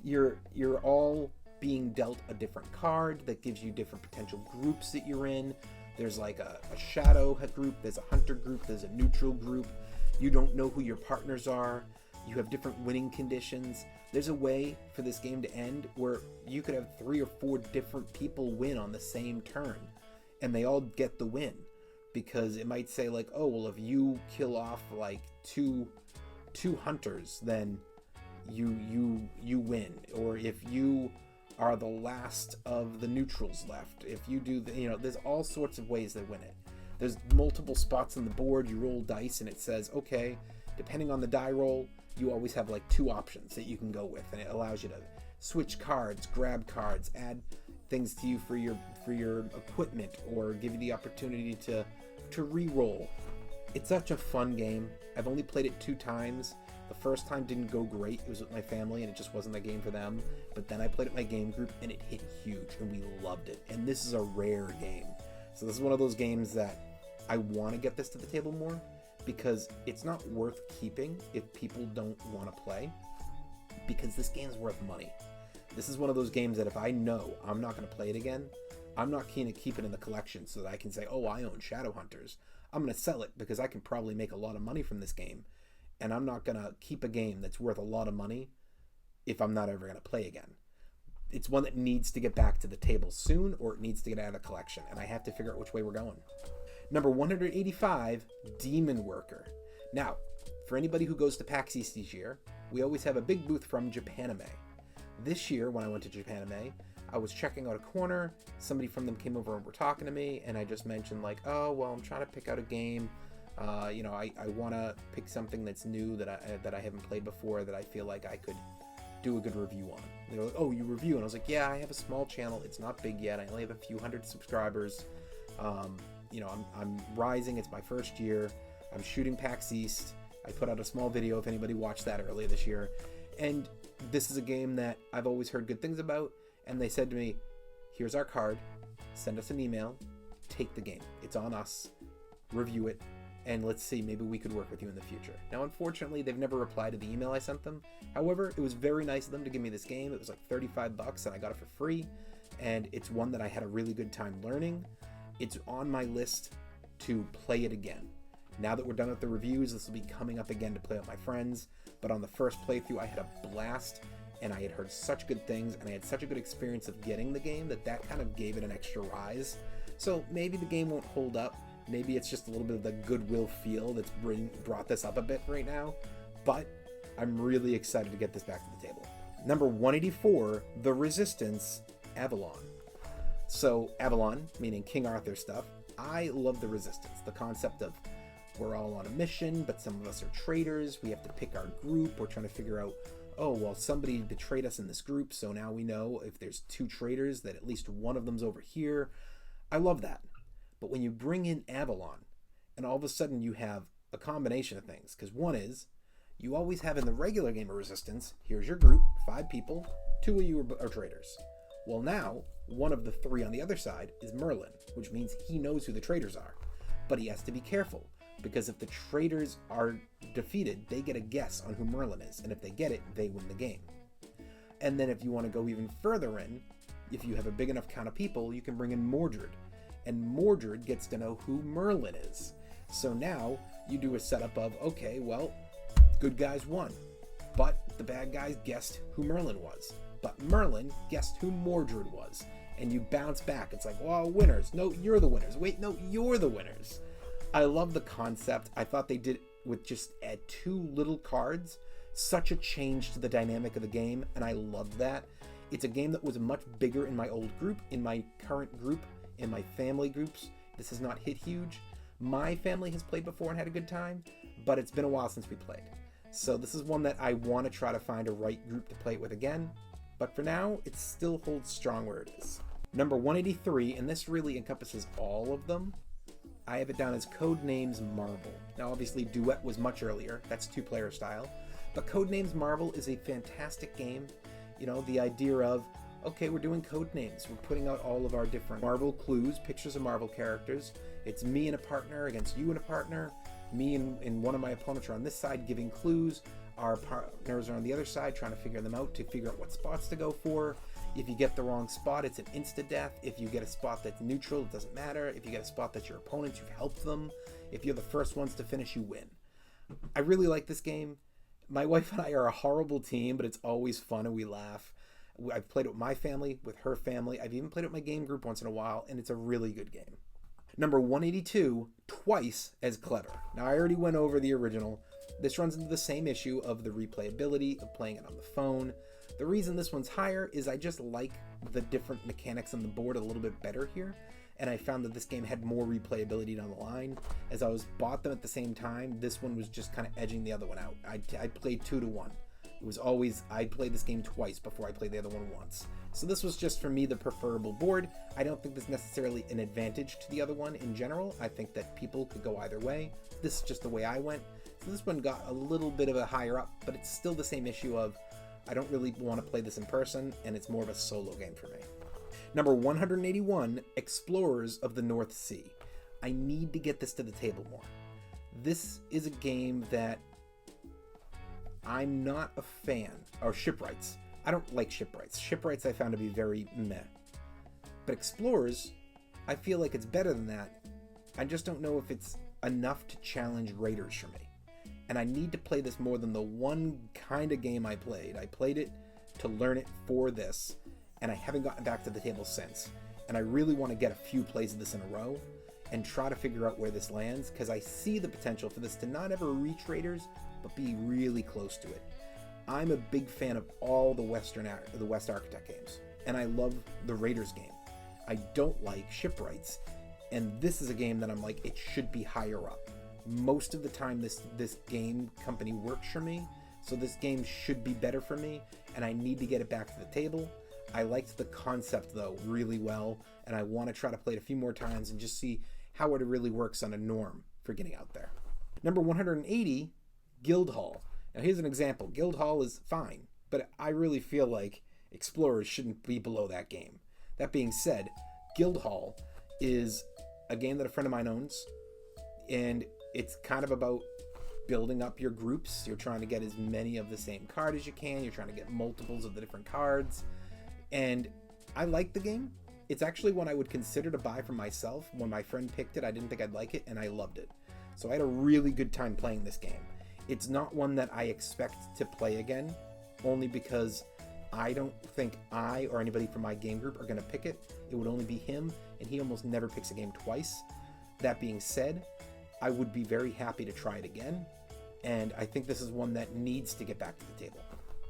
You're all being dealt a different card that gives you different potential groups that you're in. There's like a shadow group, there's a hunter group, there's a neutral group. You don't know who your partners are. You have different winning conditions. There's a way for this game to end where you could have 3 or 4 different people win on the same turn, and they all get the win. Because it might say oh, well, if you kill off two hunters, then you win. Or if you are the last of the neutrals left, if you do there's all sorts of ways they win it. There's multiple spots on the board. You roll dice and it says, okay, depending on the die roll, you always have like 2 options that you can go with, and it allows you to switch cards, grab cards, add things to you for your equipment, or give you the opportunity to re-roll. It's such a fun game. I've only played it 2 times. The first time didn't go great. It was with my family and it just wasn't the game for them. But then I played it with my game group and it hit huge and we loved it. And this is a rare game. So this is one of those games that I want to get this to the table more, because it's not worth keeping if people don't want to play, because this game's worth money. This is one of those games that if I know I'm not going to play it again, I'm not keen to keep it in the collection so that I can say, oh, I own Shadowhunters. I'm going to sell it because I can probably make a lot of money from this game. And I'm not going to keep a game that's worth a lot of money if I'm not ever going to play again. It's one that needs to get back to the table soon, or it needs to get out of the collection. And I have to figure out which way we're going. Number 185, Demon Worker. Now, for anybody who goes to PAX East each year, we always have a big booth from Japanime. This year, when I went to Japanime, I was checking out a corner. Somebody from them came over and were talking to me, and I just mentioned like, oh, well, I'm trying to pick out a game. I want to pick something that's new that I haven't played before, that I feel like I could do a good review on. They were like, oh, you review? And I was like, yeah, I have a small channel. It's not big yet. I only have a few hundred subscribers. I'm rising. It's my first year. I'm shooting PAX East. I put out a small video if anybody watched that earlier this year. And this is a game that I've always heard good things about. And they said to me, here's our card. Send us an email. Take the game. It's on us. Review it. And let's see, maybe we could work with you in the future. Now, unfortunately, they've never replied to the email I sent them. However, it was very nice of them to give me this game. It was like $35 and I got it for free. And it's one that I had a really good time learning. It's on my list to play it again. Now that we're done with the reviews, this will be coming up again to play with my friends. But on the first playthrough, I had a blast, and I had heard such good things, and I had such a good experience of getting the game that kind of gave it an extra rise. So maybe the game won't hold up. Maybe it's just a little bit of the goodwill feel that's brought this up a bit right now. But I'm really excited to get this back to the table. Number 184, The Resistance, Avalon. So Avalon, meaning King Arthur stuff. I love the Resistance. The concept of we're all on a mission, but some of us are traitors. We have to pick our group. We're trying to figure out, oh, well, somebody betrayed us in this group, so now we know if there's 2 traitors that at least one of them's over here. I love that. But when you bring in Avalon, and all of a sudden you have a combination of things, because one is, you always have in the regular game of Resistance, here's your group, 5 people, 2 of you are traitors. Well, now, one of the 3 on the other side is Merlin, which means he knows who the traitors are. But he has to be careful, because if the traitors are defeated, they get a guess on who Merlin is, and if they get it, they win the game. And then if you want to go even further in, if you have a big enough count of people, you can bring in Mordred, and Mordred gets to know who Merlin is. So now you do a setup of, okay, well, good guys won, but the bad guys guessed who Merlin was, but Merlin guessed who Mordred was, and you bounce back. It's like, well, winners. No, you're the winners. Wait, no, you're the winners. I love the concept. I thought they did with just 2 little cards, such a change to the dynamic of the game, and I loved that. It's a game that was much bigger in my old group, in my current group, in my family groups. This has not hit huge. My family has played before and had a good time, but it's been a while since we played. So this is one that I want to try to find a right group to play it with again, but for now, it still holds strong where it is. Number 183, and this really encompasses all of them, I have it down as Codenames Marvel. Now obviously Duet was much earlier, that's 2-player style, but Codenames Marvel is a fantastic game. You know, the idea of, okay, we're doing code names. We're putting out all of our different Marvel clues, pictures of Marvel characters. It's me and a partner against you and a partner. Me and one of my opponents are on this side giving clues. Our partners are on the other side trying to figure them out to figure out what spots to go for. If you get the wrong spot, it's an insta-death. If you get a spot that's neutral, it doesn't matter. If you get a spot that's your opponent, you've helped them. If you're the first ones to finish, you win. I really like this game. My wife and I are a horrible team, but it's always fun and we laugh. I've played it with my family, with her family. I've even played it with my game group once in a while, and it's a really good game. Number 182, Twice as Clever. Now, I already went over the original. This runs into the same issue of the replayability of playing it on the phone, The reason this one's higher is I just like the different mechanics on the board a little bit better here, and I found that this game had more replayability down the line. As I bought them at the same time, this one was just kind of edging the other one out. I played 2-1. It was always, I played this game twice before I played the other one once. So this was just, for me, the preferable board. I don't think there's necessarily an advantage to the other one in general. I think that people could go either way. This is just the way I went. So this one got a little bit of a higher up, but it's still the same issue of I don't really want to play this in person, and it's more of a solo game for me. Number 181, Explorers of the North Sea. I need to get this to the table more. This is a game that I'm not a fan. Or Shipwrights. I don't like Shipwrights. Shipwrights I found to be very meh. But Explorers, I feel like it's better than that. I just don't know if it's enough to challenge Raiders for me. And I need to play this more than the one kind of game I played. I played it to learn it for this, and I haven't gotten back to the table since. And I really want to get a few plays of this in a row and try to figure out where this lands, because I see the potential for this to not ever reach Raiders, but be really close to it. I'm a big fan of all the West Architect games, and I love the Raiders game. I don't like Shipwrights, and this is a game that I'm like, it should be higher up. Most of the time this game company works for me, so this game should be better for me, and I need to get it back to the table. I liked the concept though really well, and I want to try to play it a few more times and just see how it really works on a norm for getting out there. Number 180, Guildhall. Now here's an example. Guildhall is fine, but I really feel like Explorers shouldn't be below that game. That being said, Guildhall is a game that a friend of mine owns, and it's kind of about building up your groups. You're trying to get as many of the same card as you can. You're trying to get multiples of the different cards. And I like the game. It's actually one I would consider to buy for myself. When my friend picked it, I didn't think I'd like it, and I loved it. So I had a really good time playing this game. It's not one that I expect to play again, only because I don't think I or anybody from my game group are going to pick it. It would only be him, and he almost never picks a game twice. That being said, I would be very happy to try it again, and I think this is one that needs to get back to the table.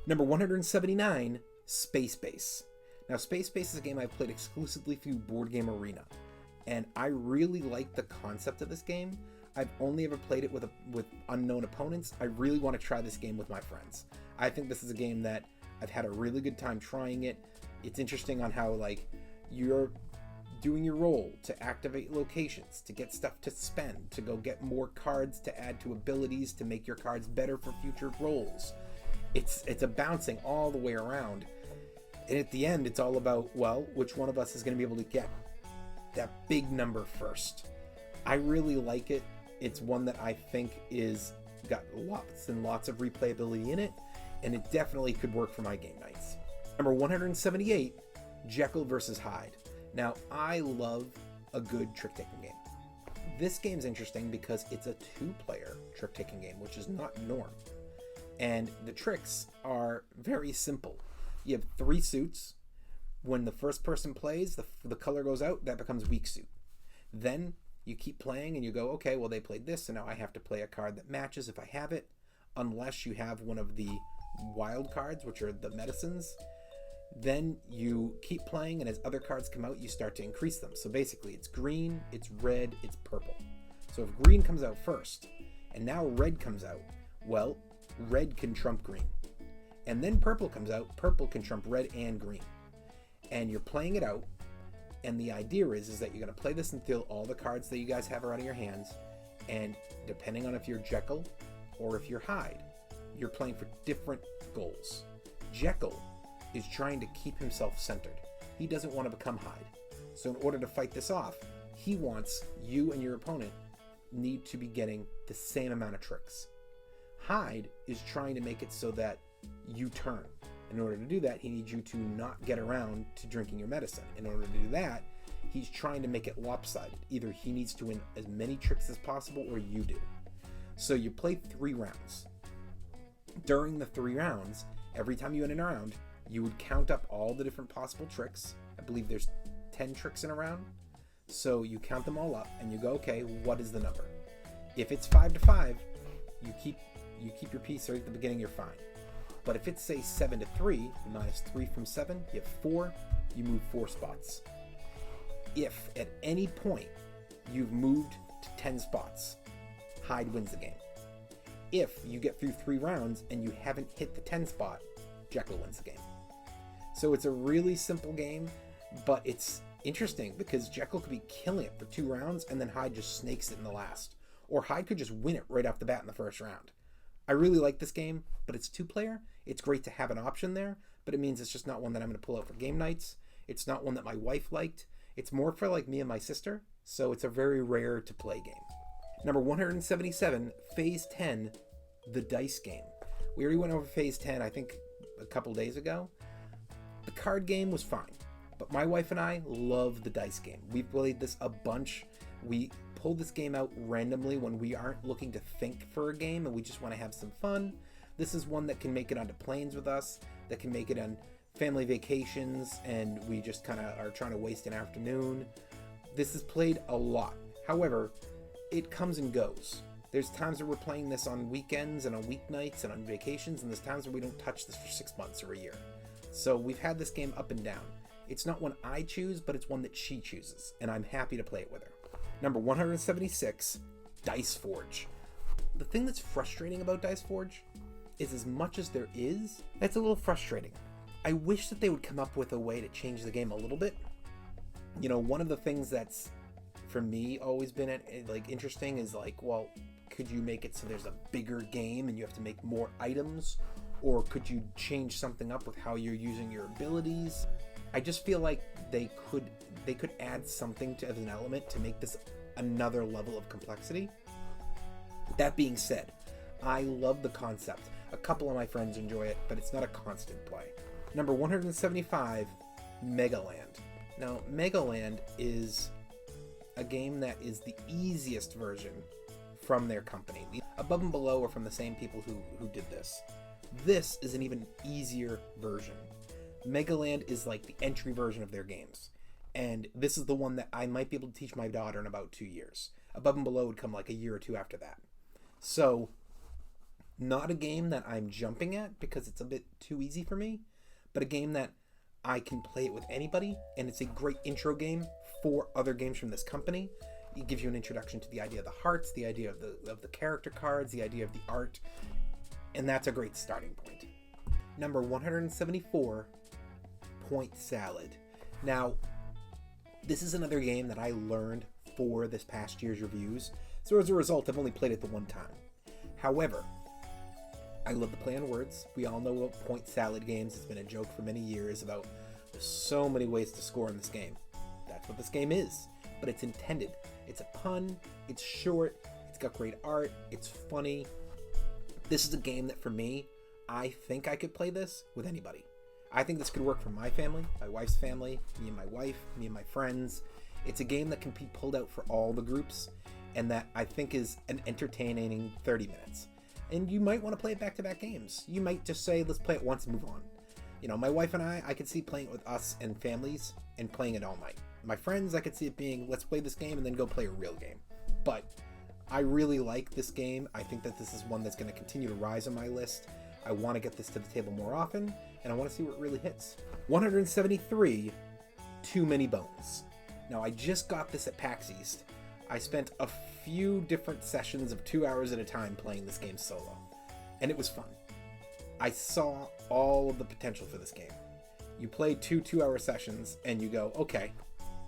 Number 179, Space Base. Now, Space Base is a game I've played exclusively through Board Game Arena, and I really like the concept of this game. I've only ever played it with unknown opponents. I really want to try this game with my friends. I think this is a game that I've had a really good time trying it. It's interesting on how, like, you're doing your role to activate locations, to get stuff to spend, to go get more cards to add to abilities, to make your cards better for future roles. It's a bouncing all the way around. And at the end, it's all about, well, which one of us is going to be able to get that big number first. I really like it. It's one that I think is got lots and lots of replayability in it, and it definitely could work for my game nights. Number 178, Jekyll vs. Hyde. Now, I love a good trick-taking game. This game's interesting because it's a two-player trick-taking game, which is not norm. And the tricks are very simple. You have 3 suits. When the first person plays, the color goes out, that becomes weak suit. Then you keep playing and you go, okay, well, they played this, so now I have to play a card that matches if I have it, unless you have one of the wild cards, which are the medicines. Then you keep playing, and as other cards come out, you start to increase them. So basically, it's green, it's red, it's purple. So if green comes out first, and now red comes out, well, red can trump green. And then purple comes out, purple can trump red and green. And you're playing it out, and the idea is that you're going to play this until all the cards that you guys have are out of your hands, and depending on if you're Jekyll or if you're Hyde, you're playing for different goals. Jekyll is trying to keep himself centered. He doesn't want to become Hyde. So in order to fight this off, he wants you and your opponent need to be getting the same amount of tricks. Hyde is trying to make it so that you turn. In order to do that, he needs you to not get around to drinking your medicine. In order to do that, he's trying to make it lopsided. Either he needs to win as many tricks as possible, or you do. So you play 3 rounds. During the 3 rounds, every time you end a round, you would count up all the different possible tricks. I believe there's 10 tricks in a round. So you count them all up and you go, okay, what is the number? If it's 5 to 5, you keep your piece right at the beginning, you're fine. But if it's, say, 7 to 3, minus 3 from 7, you have 4, you move 4 spots. If at any point you've moved to 10 spots, Hyde wins the game. If you get through 3 rounds and you haven't hit the 10 spot, Jekyll wins the game. So it's a really simple game, but it's interesting because Jekyll could be killing it for 2 rounds and then Hyde just snakes it in the last. Or Hyde could just win it right off the bat in the first round. I really like this game, but it's 2-player. It's great to have an option there, but it means it's just not one that I'm going to pull out for game nights. It's not one that my wife liked. It's more for like me and my sister, so it's a very rare to play game. Number 177, Phase 10, the dice game. We already went over Phase 10, I think, a couple days ago. The card game was fine, but my wife and I love the dice game. We've played this a bunch. We pull this game out randomly when we aren't looking to think for a game and we just want to have some fun. This is one that can make it onto planes with us, that can make it on family vacations, and we just kind of are trying to waste an afternoon. This is played a lot. However, it comes and goes. There's times where we're playing this on weekends and on weeknights and on vacations, and there's times where we don't touch this for 6 months or a year. So we've had this game up and down. It's not one I choose, but it's one that she chooses, and I'm happy to play it with her. Number 176, Dice Forge. The thing that's frustrating about Dice Forge is as much as there is, it's a little frustrating. I wish that they would come up with a way to change the game a little bit. You know, one of the things that's, for me, always been like interesting is like, well, could you make it so there's a bigger game and you have to make more items? Or could you change something up with how you're using your abilities? I just feel like they could add something to as an element to make this another level of complexity. That being said, I love the concept. A couple of my friends enjoy it, but it's not a constant play. Number 175, Megaland. Now, Megaland is a game that is the easiest version from their company. Above and Below are from the same people who did this. This is an even easier version. Megaland is like the entry version of their games. And this is the one that I might be able to teach my daughter in about 2 years. Above and Below would come like a year or 2 after that. So, not a game that I'm jumping at because it's a bit too easy for me, but a game that I can play it with anybody, and it's a great intro game for other games from this company. It gives you an introduction to the idea of the hearts, the idea of the character cards, the idea of the art, and that's a great starting point. Number 174, Point Salad. Now, this is another game that I learned for this past year's reviews, so as a result, I've only played it the one time. However, I love the play on words. We all know about point salad games. It's been a joke for many years about there's so many ways to score in this game. That's what this game is, but it's intended. It's a pun, it's short, it's got great art, it's funny. This is a game that for me, I think I could play this with anybody. I think this could work for my family, my wife's family, me and my wife, me and my friends. It's a game that can be pulled out for all the groups, and that I think is an entertaining 30 minutes. And you might want to play it back-to-back games. You might just say, let's play it once and move on. You know, my wife and I could see playing it with us and families and playing it all night. My friends, I could see it being, let's play this game and then go play a real game. But I really like this game. I think that this is one that's going to continue to rise on my list. I want to get this to the table more often, and I want to see where it really hits. 173, Too Many Bones. Now, I just got this at PAX East. I spent a few different sessions of 2 hours at a time playing this game solo, and it was fun. I saw all of the potential for this game. You play 2 2-hour sessions, and you go, okay,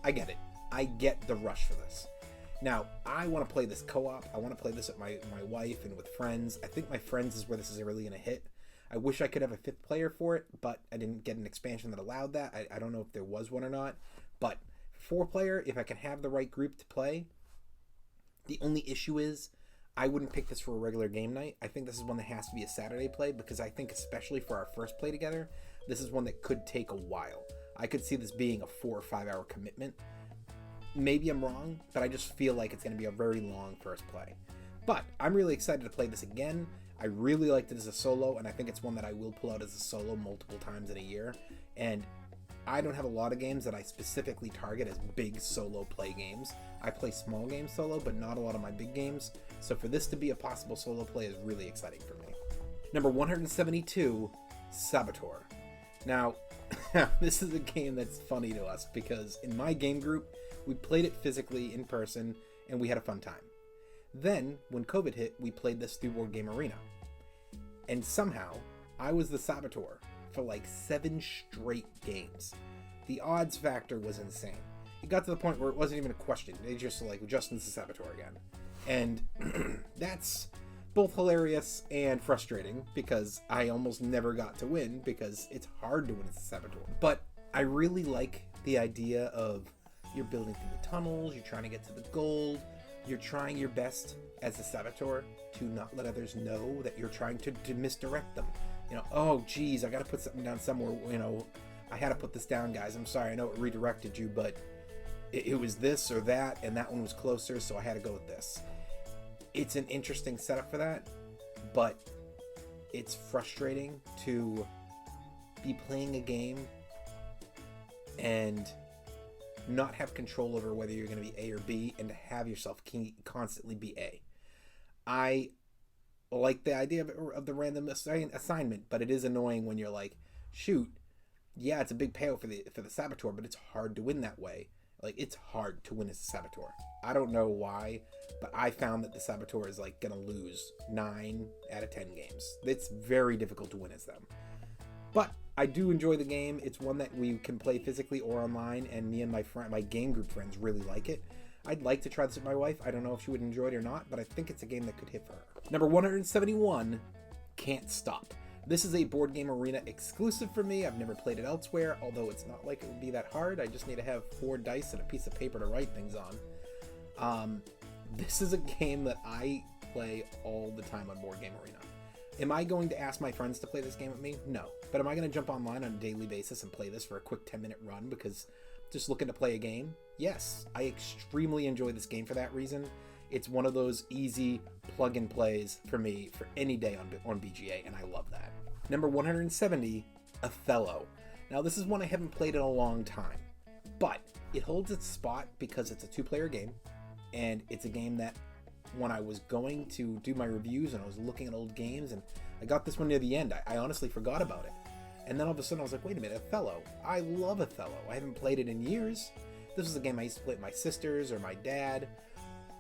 I get it. I get the rush for this. Now, I want to play this co-op. I want to play this with my wife and with friends. I think my friends is where this is really going to hit. I wish I could have a 5th player for it, but I didn't get an expansion that allowed that. I don't know if there was one or not, but 4-player, if I can have the right group to play. The only issue is I wouldn't pick this for a regular game night. I think this is one that has to be a Saturday play because I think especially for our first play together, this is one that could take a while. I could see this being a 4 or 5 hour commitment. Maybe I'm wrong, but I just feel like it's going to be a very long first play. But I'm really excited to play this again. I really liked it as a solo, and I think it's one that I will pull out as a solo multiple times in a year. And I don't have a lot of games that I specifically target as big solo play games. I play small games solo, but not a lot of my big games. So for this to be a possible solo play is really exciting for me. Number 172, Saboteur. Now, this is a game that's funny to us because in my game group, we played it physically in person and we had a fun time. Then, when COVID hit, we played this through Board Game Arena. And somehow, I was the Saboteur for like 7 straight games. The odds factor was insane. It got to the point where it wasn't even a question. They just like, Justin's the Saboteur again. And that's both hilarious and frustrating because I almost never got to win because it's hard to win as a Saboteur. But I really like the idea of you're building through the tunnels, you're trying to get to the gold, you're trying your best as a Saboteur to not let others know that you're trying to misdirect them. You know, oh geez, I gotta put something down somewhere, you know, I had to put this down, guys. I'm sorry, I know it redirected you, but it was this or that, and that one was closer, so I had to go with this. It's an interesting setup for that, but it's frustrating to be playing a game and not have control over whether you're going to be A or B and to have yourself constantly be A. I like the idea of the random assignment, but it is annoying when you're like, shoot, yeah, it's a big payout for the Saboteur, but it's hard to win that way. Like, it's hard to win as a Saboteur. I don't know why, but I found that the Saboteur is like gonna lose 9 out of 10 games. It's very difficult to win as them. But I do enjoy the game. It's one that we can play physically or online, and me and my game group friends really like it. I'd like to try this with my wife. I don't know if she would enjoy it or not, but I think it's a game that could hit for her. Number 171, Can't Stop. This is a Board Game Arena exclusive for me. I've never played it elsewhere, although it's not like it would be that hard. I just need to have 4 dice and a piece of paper to write things on. This is a game that I play all the time on Board Game Arena. Am I going to ask my friends to play this game with me? No. But am I going to jump online on a daily basis and play this for a quick 10-minute run because just looking to play a game? Yes. I extremely enjoy this game for that reason. It's one of those easy plug-and plays for me for any day on BGA, and I love that. Number 170, Othello. Now, this is one I haven't played in a long time, but it holds its spot because it's a 2-player game, and it's a game that when I was going to do my reviews and I was looking at old games, and I got this one near the end, I honestly forgot about it. And then all of a sudden I was like, wait a minute, Othello. I love Othello. I haven't played it in years. This was a game I used to play with my sisters or my dad,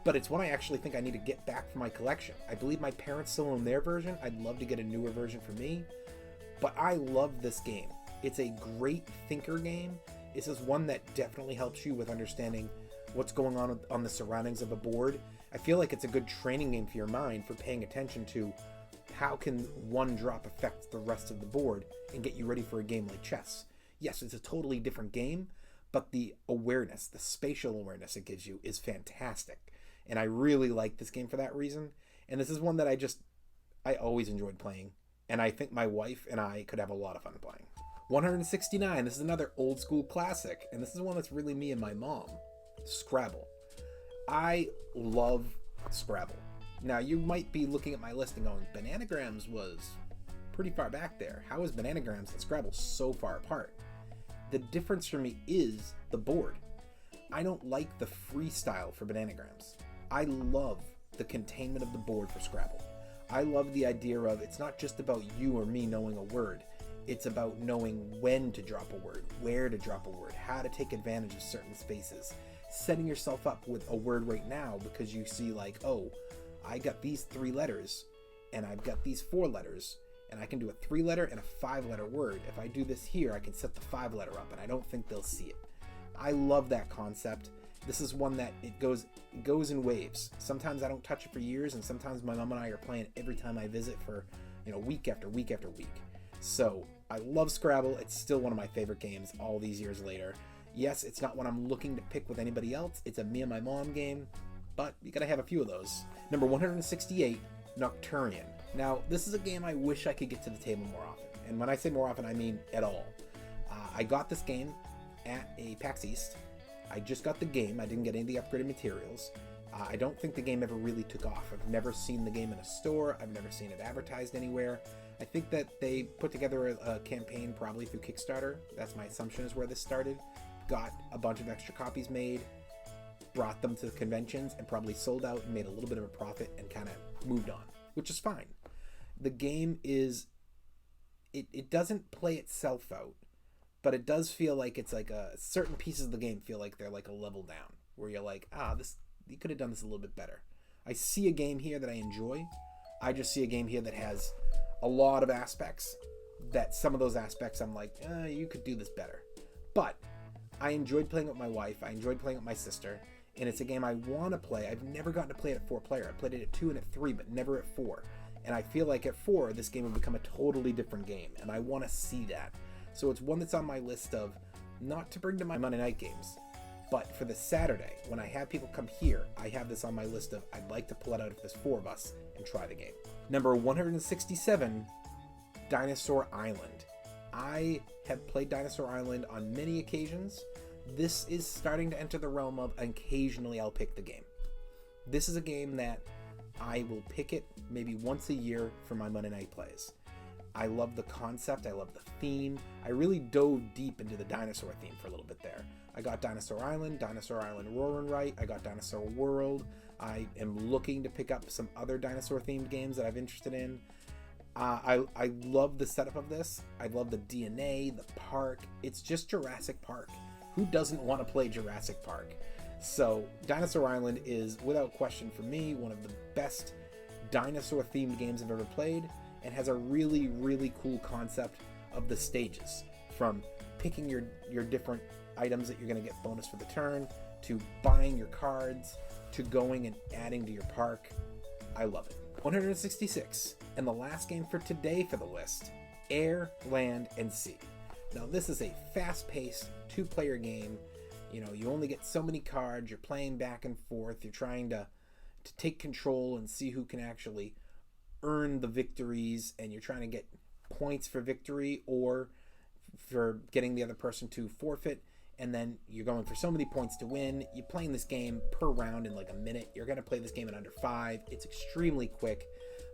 but it's one I actually think I need to get back for my collection. I believe my parents still own their version. I'd love to get a newer version for me, but I love this game. It's a great thinker game. This is one that definitely helps you with understanding what's going on the surroundings of a board. I feel like it's a good training game for your mind for paying attention to how can one drop affect the rest of the board and get you ready for a game like chess. Yes, it's a totally different game, but the awareness, the spatial awareness it gives you is fantastic. And I really like this game for that reason. And this is one that I always enjoyed playing. And I think my wife and I could have a lot of fun playing. 169, this is another old school classic. And this is one that's really me and my mom. Scrabble. I love Scrabble. Now, you might be looking at my list and going, Bananagrams was pretty far back there. How is Bananagrams and Scrabble so far apart? The difference for me is the board. I don't like the freestyle for Bananagrams. I love the containment of the board for Scrabble. I love the idea of it's not just about you or me knowing a word. It's about knowing when to drop a word, where to drop a word, how to take advantage of certain spaces. Setting yourself up with a word right now because you see like, oh, I got these 3 letters and I've got these 4 letters and I can do a 3-letter and a 5-letter word. If I do this here, I can set the 5-letter up and I don't think they'll see it. I love that concept. This is one that it goes in waves. Sometimes I don't touch it for years, and sometimes my mom and I are playing it every time I visit for, week after week after week. So I love Scrabble. It's still one of my favorite games all these years later. Yes, it's not one I'm looking to pick with anybody else. It's a me and my mom game, but you gotta have a few of those. Number 168, Nocturian. Now, this is a game I wish I could get to the table more often. And when I say more often, I mean at all. I got this game at a PAX East. I just got the game. I didn't get any of the upgraded materials. I don't think the game ever really took off. I've never seen the game in a store. I've never seen it advertised anywhere. I think that they put together a campaign probably through Kickstarter. That's my assumption is where this started. Got a bunch of extra copies made, brought them to the conventions, and probably sold out and made a little bit of a profit and kind of moved on, which is fine. The game is it doesn't play itself out, but it does feel like it's like certain pieces of the game feel like they're like a level down, where you're like, this you could have done this a little bit better. I see a game here that I enjoy. I just see a game here that has a lot of aspects that some of those aspects I'm like, you could do this better. But I enjoyed playing with my wife. I enjoyed playing with my sister. And it's a game I want to play. I've never gotten to play it at 4-player. I played it at 2 and at 3, but never at 4. And I feel like at 4, this game will become a totally different game. And I want to see that. So it's one that's on my list of not to bring to my Monday night games, but for the Saturday, when I have people come here, I have this on my list of I'd like to pull it out if there's 4 of us and try the game. Number 167, Dinosaur Island. I have played Dinosaur Island on many occasions. This is starting to enter the realm of occasionally I'll pick the game. This is a game that I will pick it maybe once a year for my Monday night plays. I love the concept. I love the theme. I really dove deep into the dinosaur theme for a little bit there. I got Dinosaur Island Roar and Write. I got Dinosaur World. I am looking to pick up some other dinosaur themed games that I'm interested in. I love the setup of this. I love the DNA, the park. It's just Jurassic Park. Who doesn't want to play Jurassic Park? So Dinosaur Island is, without question for me, one of the best dinosaur-themed games I've ever played, and has a really, really cool concept of the stages. From picking your different items that you're going to get bonus for the turn, to buying your cards, to going and adding to your park. I love it. 166, and the last game for today for the list, Air, Land, and Sea. Now this is a fast-paced 2-player game. You know, you only get so many cards, you're playing back and forth, you're trying to take control and see who can actually earn the victories, and you're trying to get points for victory or for getting the other person to forfeit, and then you're going for so many points to win. You're playing this game per round in like a minute. You're going to play this game in under 5. It's extremely quick.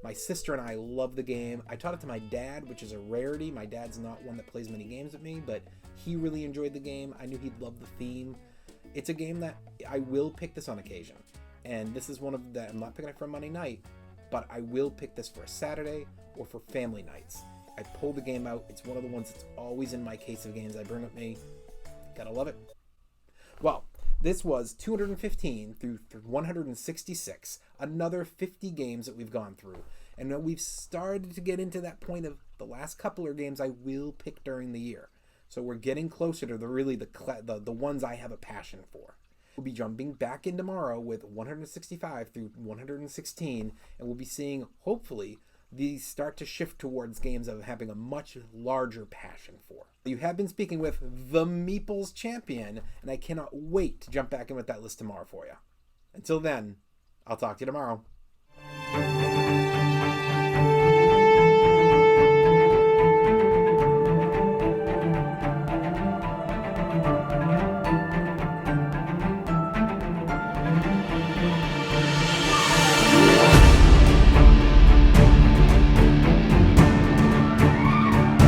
My sister and I love the game. I taught it to my dad, which is a rarity. My dad's not one that plays many games with me, but he really enjoyed the game. I knew he'd love the theme. It's a game that I will pick this on occasion. And this is one of the, I'm not picking it for a Monday night, but I will pick this for a Saturday or for family nights. I pull the game out. It's one of the ones that's always in my case of games I bring with me. Gotta love it. Well, this was 215 through 166, another 50 games that we've gone through. And now we've started to get into that point of the last couple of games I will pick during the year. So we're getting closer to the ones I have a passion for. We'll be jumping back in tomorrow with 165 through 116, and we'll be seeing, hopefully, these start to shift towards games of having a much larger passion for. You have been speaking with the Meeple's champion, and I cannot wait to jump back in with that list tomorrow for you. Until then, I'll talk to you tomorrow.